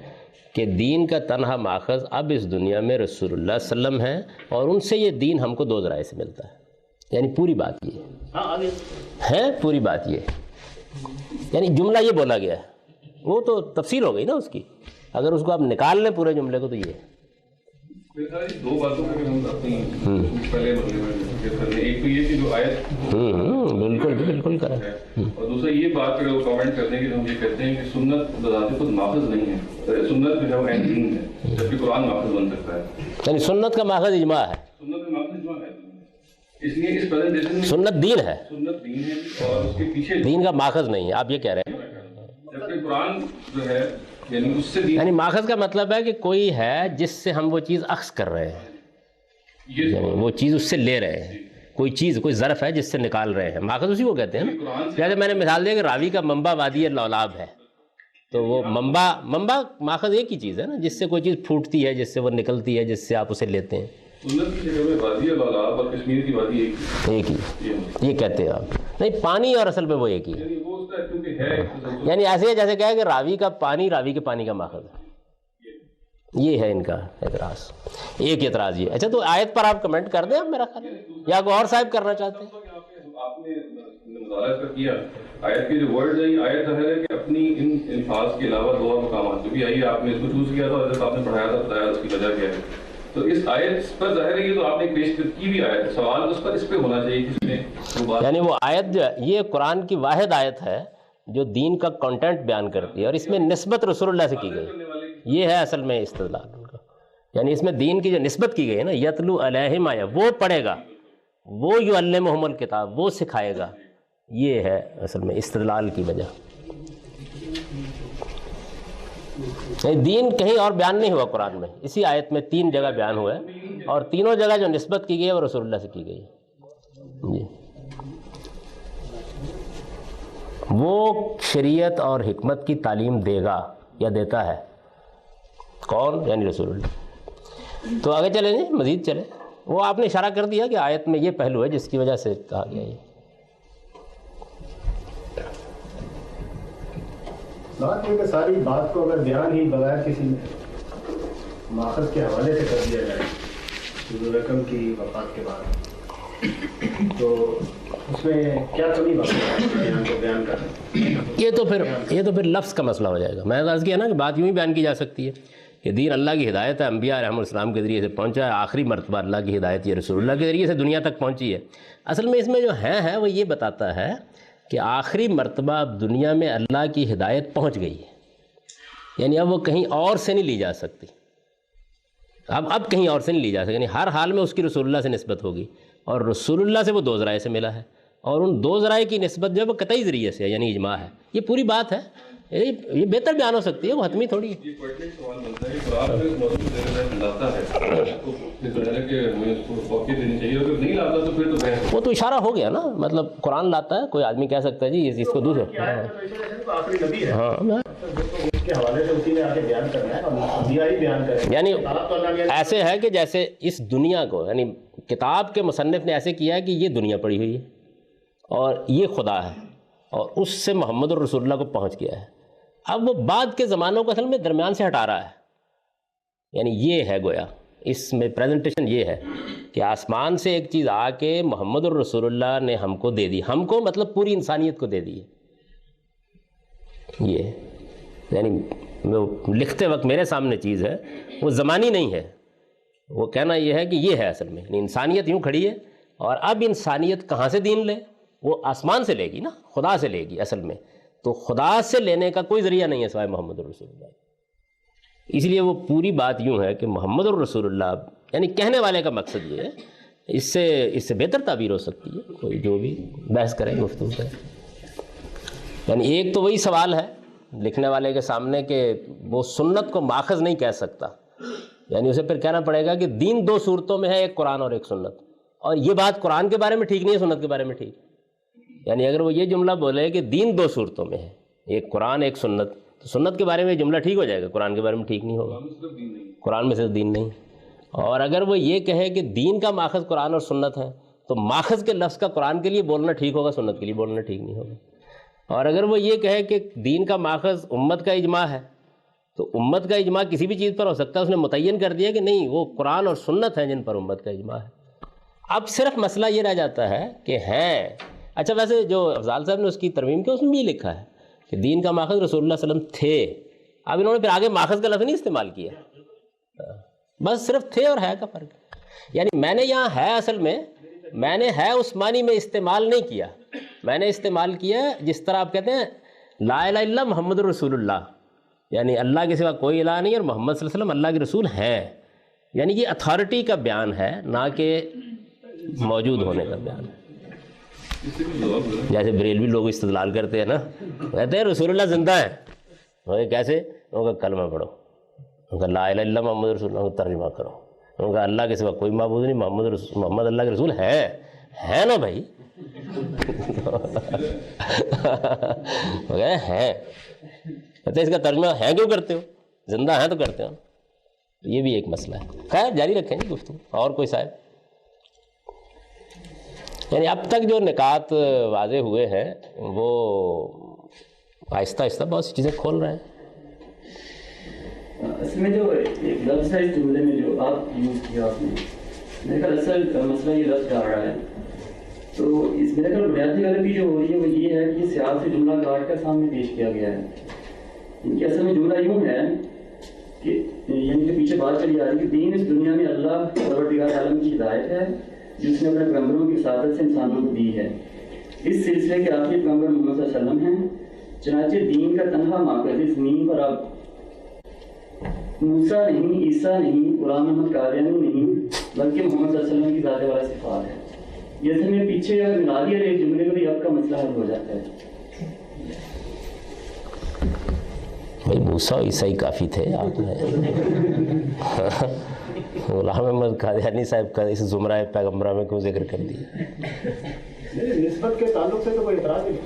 کہ دین کا تنہا ماخذ اب اس دنیا میں رسول اللہ صلی اللہ علیہ وسلم ہے, اور ان سے یہ دین ہم کو دو ذرائع سے ملتا ہے. یعنی پوری بات یہ ہے, پوری بات یہ, یعنی جملہ یہ بولا گیا ہے. وہ تو تفصیل ہو گئی نا اس کی. اگر اس کو آپ نکال لیں پورے جملے کو تو یہ دو باتوں پہ ہم اپنی پہلے ایک تو یہ کہ جو آیت بالکل بالکل کریں, اور دوسرا یہ بات پہ کامنٹ کرتے ہیں کہ ہم یہ کہتے ہیں کہ سنت بذات خود ماخذ نہیں ہے. سنت جو ہے دین ہے, جبکہ قرآن ماخذ بن سکتا ہے. یعنی سنت کا ماخذ اجماع ہے. سنت کا ماخذ اجماع ہے. اس لیے اس پریزنٹیشن میں سنت دین ہے, سنت دین ہے اور اس کے پیچھے دین کا ماخذ نہیں ہے. آپ یہ کہہ رہے ہیں جبکہ قرآن جو ہے یعنی اس سے یعنی ماخذ کا مطلب ہے کہ کوئی ہے جس سے ہم وہ چیز اخذ کر رہے ہیں, یعنی وہ چیز اس سے لے رہے ہیں. کوئی چیز, کوئی ظرف ہے جس سے نکال رہے ہیں. ماخذ اسی کو کہتے ہیں نا. جیسے میں نے مثال دیا کہ راوی کا منبع وادی لولاب ہے, تو وہ منبع ماخذ ایک ہی چیز ہے نا, جس سے کوئی چیز پھوٹتی ہے, جس سے وہ نکلتی ہے, جس سے آپ اسے لیتے ہیں. سنت کی جگہ میں وادی لولاب اور کشمیر کی وادی ایک ہی, یہ کہتے ہیں آپ. نہیں, پانی اور اصل میں وہ ایک ہی ہے. یعنی ایسے ہے جیسے کہا کہ راوی کا پانی راوی کے پانی کا ماخذ ہے. یہ ہے ان کا اعتراض. ایک اعتراض یہ. اچھا تو آیت پر آپ کمنٹ کر دیں اب میرا خیال, یا کوئی اور صاحب کرنا چاہتے ہیں؟ آپ نے مطالعہ کیا آیت کے جو ورڈز ہیں, آیت ظاہر ہے کہ اپنی ان الفاظ کے علاوہ دو اور مقامات جو بھی آئیے آپ نے اس کو چوز کیا تھا, حضرت آپ نے پڑھایا تھا, بتایا اس کی وجہ کیا ہے. تو اس آیت پر ظاہر ہے یہ تو آپ نے پیش کی بھی آیت, سوال اس پر اس پہ ہونا چاہیے کس نے وہ بات. یعنی وہ آیت جو ہے یہ قرآن کی واحد آیت ہے جو دین کا کنٹینٹ بیان کرتی ہے, اور اس میں نسبت رسول اللہ سے کی گئی. یہ ہے اصل میں استدلال ان کا. یعنی اس میں دین کی جو نسبت کی گئی ہے نا, یتلو علیہم آیا, وہ پڑھے گا, وہ یعلمہم الکتاب, وہ سکھائے گا. یہ ہے اصل میں استدلال کی وجہ. دین کہیں اور بیان نہیں ہوا قرآن میں. اسی آیت میں 3 جگہ بیان ہوا ہے, اور تینوں جگہ جو نسبت کی گئی ہے وہ رسول اللہ سے کی گئی ہے. جی, وہ شریعت اور حکمت کی تعلیم دے گا یا دیتا ہے کون؟ یعنی رسول اللہ. تو آگے چلیں جی, مزید چلیں. وہ آپ نے اشارہ کر دیا کہ آیت میں یہ پہلو ہے جس کی وجہ سے کہا گیا یہ. بات یہ کہ ساری بات کو اگر بیان ہی بغیر کسی ماخذ کے حوالے سے کر دیا جائے حضور اکرم کی وفات کے بعد, تو اس میں کیا کمی بات ہے بیان کرنا؟ یہ تو پھر لفظ کا مسئلہ ہو جائے گا. میں نے عرض کیا نا کہ بات یوں ہی بیان کی جا سکتی ہے کہ دین اللہ کی ہدایت ہے, انبیاء علیہم السلام کے ذریعے سے پہنچا ہے, آخری مرتبہ اللہ کی ہدایت یہ رسول اللہ کے ذریعے سے دنیا تک پہنچی ہے. اصل میں اس میں جو ہے وہ یہ بتاتا ہے کہ آخری مرتبہ اب دنیا میں اللہ کی ہدایت پہنچ گئی ہے. یعنی اب وہ کہیں اور سے نہیں لی جا سکتی. اب کہیں اور سے نہیں لی جا سکتی. یعنی ہر حال میں اس کی رسول اللہ سے نسبت ہوگی, اور رسول اللہ سے وہ 2 ذرائع سے ملا ہے, اور ان 2 ذرائع کی نسبت جو ہے وہ قطعی ذریعے سے ہے, یعنی اجماع ہے. یہ پوری بات ہے. یہ بہتر بیان ہو سکتی ہے، وہ حتمی تھوڑی ہے۔ یہ پرٹنٹ سوال بنتا ہے کہ قرآن میں اس موضوع کو لاتا ہے تو پھر جو ہے کہ ہمیں اس کو کاپی دینی چاہیے، اگر نہیں لاتا تو پھر تو بحث۔ وہ تو اشارہ ہو گیا نا، مطلب قرآن لاتا ہے، کوئی آدمی کہہ سکتا ہے جی اس کو دوسرے آخری نبی ہے، ہاں اس کے حوالے سے اسی نے آ کے بیان کرنا ہے اور انبیاء ہی بیان کریں۔ یعنی ایسے ہے کہ جیسے اس دنیا کو، یعنی کتاب کے مصنف نے ایسے کیا ہے کہ یہ دنیا پڑی ہوئی ہے اور یہ خدا ہے، اور اس سے محمد الرسول اللہ کو پہنچ گیا ہے۔ اب وہ بعد کے زمانوں کو اصل میں درمیان سے ہٹا رہا ہے، یعنی یہ ہے گویا اس میں پریزنٹیشن یہ ہے کہ آسمان سے ایک چیز آ کے محمد الرسول اللہ نے ہم کو دے دی، ہم کو مطلب پوری انسانیت کو دے دی ہے۔ یہ یعنی وہ لکھتے وقت میرے سامنے چیز ہے، وہ زمانی نہیں ہے، وہ کہنا یہ ہے کہ یہ ہے اصل میں، یعنی انسانیت یوں کھڑی ہے، اور اب انسانیت کہاں سے دین لے؟ وہ آسمان سے لے گی نا، خدا سے لے گی اصل میں، تو خدا سے لینے کا کوئی ذریعہ نہیں ہے سوائے محمد الرسول اللہ۔ اس لیے وہ پوری بات یوں ہے کہ محمد الرسول اللہ، یعنی کہنے والے کا مقصد یہ ہے، اس سے بہتر تعبیر ہو سکتی ہے، کوئی جو بھی بحث کرے گفتگو کرے۔ یعنی ایک تو وہی سوال ہے لکھنے والے کے سامنے کہ وہ سنت کو ماخذ نہیں کہہ سکتا، یعنی اسے پھر کہنا پڑے گا کہ دین دو صورتوں میں ہے، ایک قرآن اور ایک سنت، اور یہ بات قرآن کے بارے میں ٹھیک نہیں ہے، سنت کے بارے میں ٹھیک ہے۔ یعنی اگر وہ یہ جملہ بولے کہ دین دو صورتوں میں ہے، ایک قرآن ایک سنت، تو سنت کے بارے میں یہ جملہ ٹھیک ہو جائے گا، قرآن کے بارے میں ٹھیک نہیں ہوگا، قرآن میں صرف دین نہیں۔ اور اگر وہ یہ کہے کہ دین کا ماخذ قرآن اور سنت ہے، تو ماخذ کے لفظ کا قرآن کے لیے بولنا ٹھیک ہوگا، سنت کے لیے بولنا ٹھیک نہیں ہوگا۔ اور اگر وہ یہ کہے کہ دین کا ماخذ امت کا اجماع ہے، تو امت کا اجماع کسی بھی چیز پر ہو سکتا ہے، اس نے متعین کر دیا کہ نہیں وہ قرآن اور سنت ہیں جن پر امت کا اجماع ہے۔ اب صرف مسئلہ یہ رہ جاتا ہے کہ ہیں، اچھا ویسے جو افضال صاحب نے اس کی ترمیم کی اس میں بھی لکھا ہے کہ دین کا ماخذ رسول اللہ صلی اللہ علیہ وسلم تھے، اب انہوں نے پھر آگے ماخذ کا لفظ نہیں استعمال کیا، بس صرف تھے اور ہے کا فرق۔ یعنی میں نے یہاں ہے، اصل میں میں نے ہے اس معنی میں استعمال نہیں کیا، میں نے استعمال کیا جس طرح آپ کہتے ہیں لا الہ الا اللہ محمد الرسول اللہ، یعنی اللہ کے سوا کوئی الہ نہیں اور محمد صلی اللہ علیہ وسلم اللہ کے رسول ہیں، یعنی یہ اتھارٹی کا بیان ہے نہ کہ موجود ہونے کا بیان ہے۔ جیسے بریلوی لوگ استدلال کرتے ہیں نا، کہتے ہیں رسول اللہ زندہ ہے، کیسے؟ ان کا کلمہ پڑھو، ان کا لا الہ الا اللہ محمد رسول اللہ کا ترجمہ کرو، ان کا اللہ کے سوا کوئی معبود نہیں، محمد اللہ کے رسول ہے نا بھائی، ہے، کہتے ہیں اس کا ترجمہ ہے کیوں کرتے ہو، زندہ ہیں تو کرتے ہو۔ یہ بھی ایک مسئلہ ہے، خیر جاری رکھیں گے گفتگو۔ اور کوئی صاحب؟ یعنی اب تک جو نکات واضح ہوئے ہیں وہ آہستہ آہستہ بہت سی چیزیں کھول رہے ہیں۔ اس میں جو ایک لفظ ہے اس جملے میں جو آپ یوز کیا آپ نے، میرے خیال اصل مسئلہ یہ لفظ ڈال رہا ہے، تو اس میرے خیال بنیادی غلطی جو ہو رہی ہے وہ یہ ہے کہ سیاق سے جملہ کاٹ کر سامنے پیش کیا گیا ہے۔ ان کی اصل میں جملہ یوں ہے کہ یعنی جو پیچھے بات چلی آ رہی ہے کہ دین اس دنیا میں اللہ پروردگار عالم کی ہدایت ہے جس نے اپنے پیغمبروں کی سعادت سے انسانوں کو دی ہے۔ اس سلسلے کے آخری پیغمبر محمد صلی اللہ علیہ وسلم ہیں، چنانچہ دین کا تنہا ماخذ زمین پر اب موسیٰ نہیں، عیسیٰ نہیں، غلام احمد قادیانی نہیں، بلکہ محمد صلی اللہ علیہ وسلم کی ذات والا صفات ہے۔ یہ اصل میں پیچھے اگر ملا دیا ایک جملے کو تو اب کا مسئلہ حل ہو جاتا ہے۔ بھائی موسیٰ عیسائی کافی تھے، آپ نے غلام احمد قادیانی صاحب کا اس زمرہ پیغمبرہ میں کیوں ذکر کر دیا؟ نسبت کے تعلق سے تو کوئی اعتراض نہیں،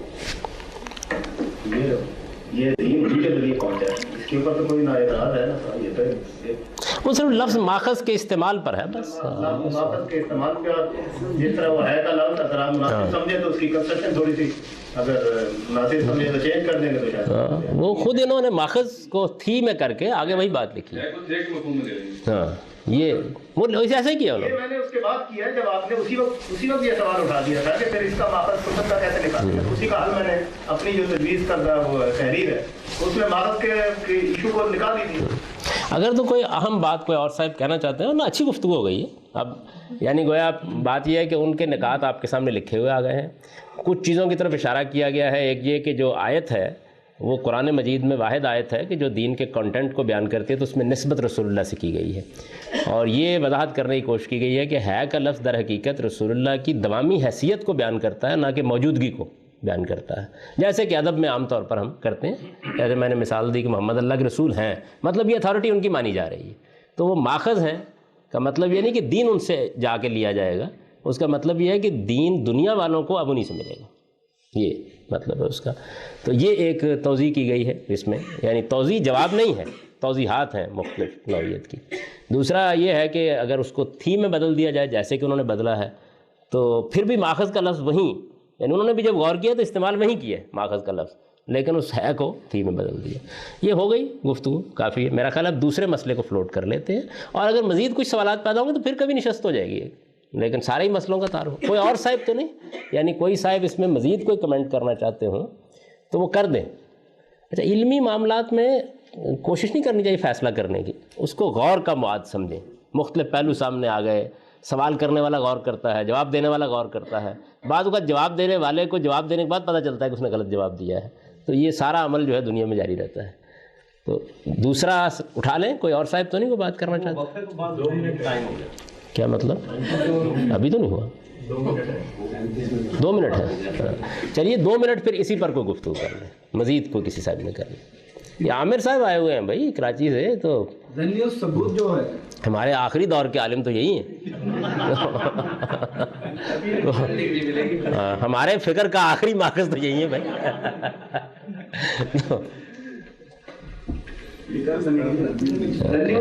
یہ دین ہی کے ذریعے پہنچا ہے، اس کے اوپر تو کوئی نہ اعتراض ہے نا، یہ تو وہ صرف لفظ ماخذ کے استعمال پر ہے بس، ماخذ کے استعمال پہ، جس طرح وہ ہے کا لفظ اگر آپ مناسب سمجھے تو اس کی کنسٹرکشن تھوڑی سی اگر مناسب سمجھے تو چینج کر دیں گے تو شاید۔ وہ خود انہوں نے ماخذ کو تھی میں کر کے آگے وہی بات لکھی ہے۔ ہاں یہ وہ ایسے ہی کیا انہوں نے، میں نے اس کے بعد کیا ہے جب آپ نے اسی وقت یہ سوال اٹھا دیا تھا کہ پھر اس کا ماخذ سنت کا کیسے نکالیں، اسی کا حل میں نے اپنی جو تجویز کردہ وہ تحریر ہے اس میں ماخذ کے ایشو کو نکال دی تھی۔ اگر تو کوئی اہم بات کوئی اور صاحب کہنا چاہتے ہیں نا، اچھی گفتگو ہو گئی ہے اب، یعنی گویا بات یہ ہے کہ ان کے نکات آپ کے سامنے لکھے ہوئے آ گئے ہیں، کچھ چیزوں کی طرف اشارہ کیا گیا ہے۔ ایک یہ کہ جو آیت ہے وہ قرآن مجید میں واحد آیت ہے کہ جو دین کے کنٹینٹ کو بیان کرتی ہے، تو اس میں نسبت رسول اللہ سے کی گئی ہے، اور یہ وضاحت کرنے کی کوشش کی گئی ہے کہ ہے کا لفظ در حقیقت رسول اللہ کی دوامی حیثیت کو بیان کرتا ہے، نہ کہ موجودگی کو بیان کرتا ہے، جیسے کہ ادب میں عام طور پر ہم کرتے ہیں. جیسے میں نے مثال دی کہ محمد اللہ کے رسول ہیں، مطلب یہ اتھارٹی ان کی مانی جا رہی ہے، تو وہ ماخذ ہیں کا مطلب یہ نہیں کہ دین ان سے جا کے لیا جائے گا، اس کا مطلب یہ ہے کہ دین دنیا والوں کو اب انہیں سے ملے گا، یہ مطلب ہے اس کا. تو یہ ایک توضیح کی گئی ہے اس میں، یعنی توضیح جواب نہیں ہے، توضیحات ہیں مختلف نوعیت کی. دوسرا یہ ہے کہ اگر اس کو تھیم میں بدل دیا جائے جیسے کہ انہوں نے بدلا ہے، تو پھر بھی ماخذ کا لفظ وہیں، یعنی انہوں نے بھی جب غور کیا تو استعمال وہیں کیا ہے ماخذ کا لفظ، لیکن اس ہے کو تھیم میں بدل دیا. یہ ہو گئی گفتگو کافی ہے میرا خیال. اب دوسرے مسئلے کو فلوٹ کر لیتے ہیں، اور اگر مزید کچھ سوالات پیدا ہوں گے تو پھر کبھی نشست ہو جائے گی، لیکن سارے ہی مسئلوں کا تار ہو. کوئی اور صاحب تو نہیں، یعنی کوئی صاحب اس میں مزید کوئی کمنٹ کرنا چاہتے ہوں تو وہ کر دیں. اچھا، علمی معاملات میں کوشش نہیں کرنی چاہیے فیصلہ کرنے کی، اس کو غور کا مواد سمجھیں. مختلف پہلو سامنے آ گئے، سوال کرنے والا غور کرتا ہے، جواب دینے والا غور کرتا ہے. بعض اوقات جواب دینے والے کو جواب دینے کے بعد پتہ چلتا ہے کہ اس نے غلط جواب دیا ہے. تو یہ سارا عمل جو ہے دنیا میں جاری رہتا ہے. تو دوسرا اٹھا لیں، کوئی اور صاحب تو نہیں کوئی بات کرنا چاہتے؟ کیا مطلب؟ ابھی تو نہیں ہوا، 2 منٹ ہے. چلیے 2 منٹ پھر اسی پر کوئی گفتگو کر لیں، مزید کوئی کسی صاحب نے کر لیں. یہ عامر صاحب آئے ہوئے ہیں بھائی کراچی سے، تو ثبوت جو ہے ہمارے آخری دور کے عالم تو یہی ہیں. ہمارے فکر کا آخری ماخذ تو یہی ہے بھائی.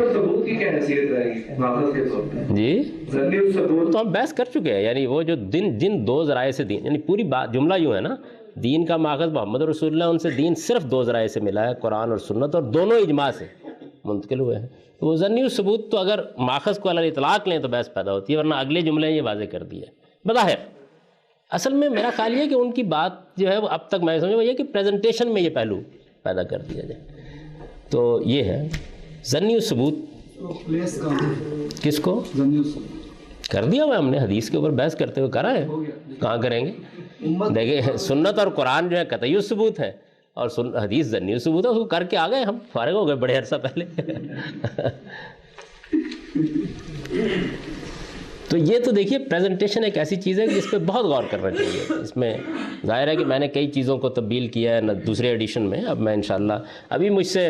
ثبوت کی کیا حیثیت رہے گی ماخذ کے طور پہ؟ جی ثبوت تو ہم بحث کر چکے ہیں، یعنی وہ جو جن 2 ذرائع سے دین، یعنی پوری بات جملہ یوں ہے نا، دین کا ماخذ محمد رسول اللہ، ان سے دین صرف 2 ذرائع سے ملا ہے، قرآن اور سنت، اور دونوں اجماع سے منتقل ہوئے ہیں. تو وہ ظنی ثبوت تو اگر ماخذ کو علی اطلاق لیں تو بحث پیدا ہوتی ہے، ورنہ اگلے جملے یہ واضح کر دیا بظاہر. اصل میں میرا خیال یہ کہ ان کی بات جو ہے وہ اب تک میں سمجھا وہ یہ کہ پریزنٹیشن میں یہ پہلو پیدا کر دیا جائے. تو یہ ہے ظنی ثبوت. پلیس کا کس کو ضمنی ثبوت کر دیا ہوا ہم نے، حدیث کے اوپر بحث کرتے ہوئے کرا ہے، کہاں کریں گے؟ دیکھیں سنت اور قرآن جو ہے قطعی ثبوت ہے، اور حدیث ظنی ثبوت ہے، اس کو کر کے آ گئے ہم، فارغ ہو گئے بڑے عرصہ پہلے. تو یہ تو دیکھیے پریزنٹیشن ایک ایسی چیز ہے کہ اس پہ بہت غور کرنا چاہیے. اس میں ظاہر ہے کہ میں نے کئی چیزوں کو تبدیل کیا ہے دوسرے ایڈیشن میں. اب میں انشاءاللہ ابھی مجھ سے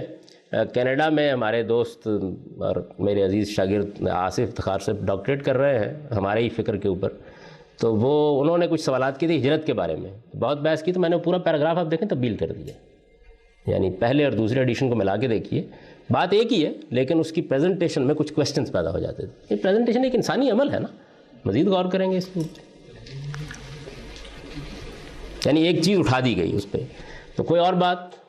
کینیڈا میں ہمارے دوست اور میرے عزیز شاگرد آصف افتخار سے ڈاکٹریٹ کر رہے ہیں ہمارے ہی فکر کے اوپر. تو انہوں نے کچھ سوالات کی تھی ہجرت کے بارے میں، بہت بحث کی، تو میں نے پورا پیراگراف آپ دیکھیں تبدیل کر دیا. یعنی پہلے اور دوسرے ایڈیشن کو ملا کے دیکھیے، بات ایک ہی ہے لیکن اس کی پریزنٹیشن میں کچھ کویسچنز پیدا ہو جاتے تھے. یہ پریزنٹیشن ایک انسانی عمل ہے نا، مزید غور کریں گے اس کو. یعنی ایک چیز اٹھا دی گئی اس پہ. تو کوئی اور بات؟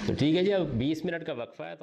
تو ٹھیک ہے جی، اب 20 منٹ کا وقفہ ہے.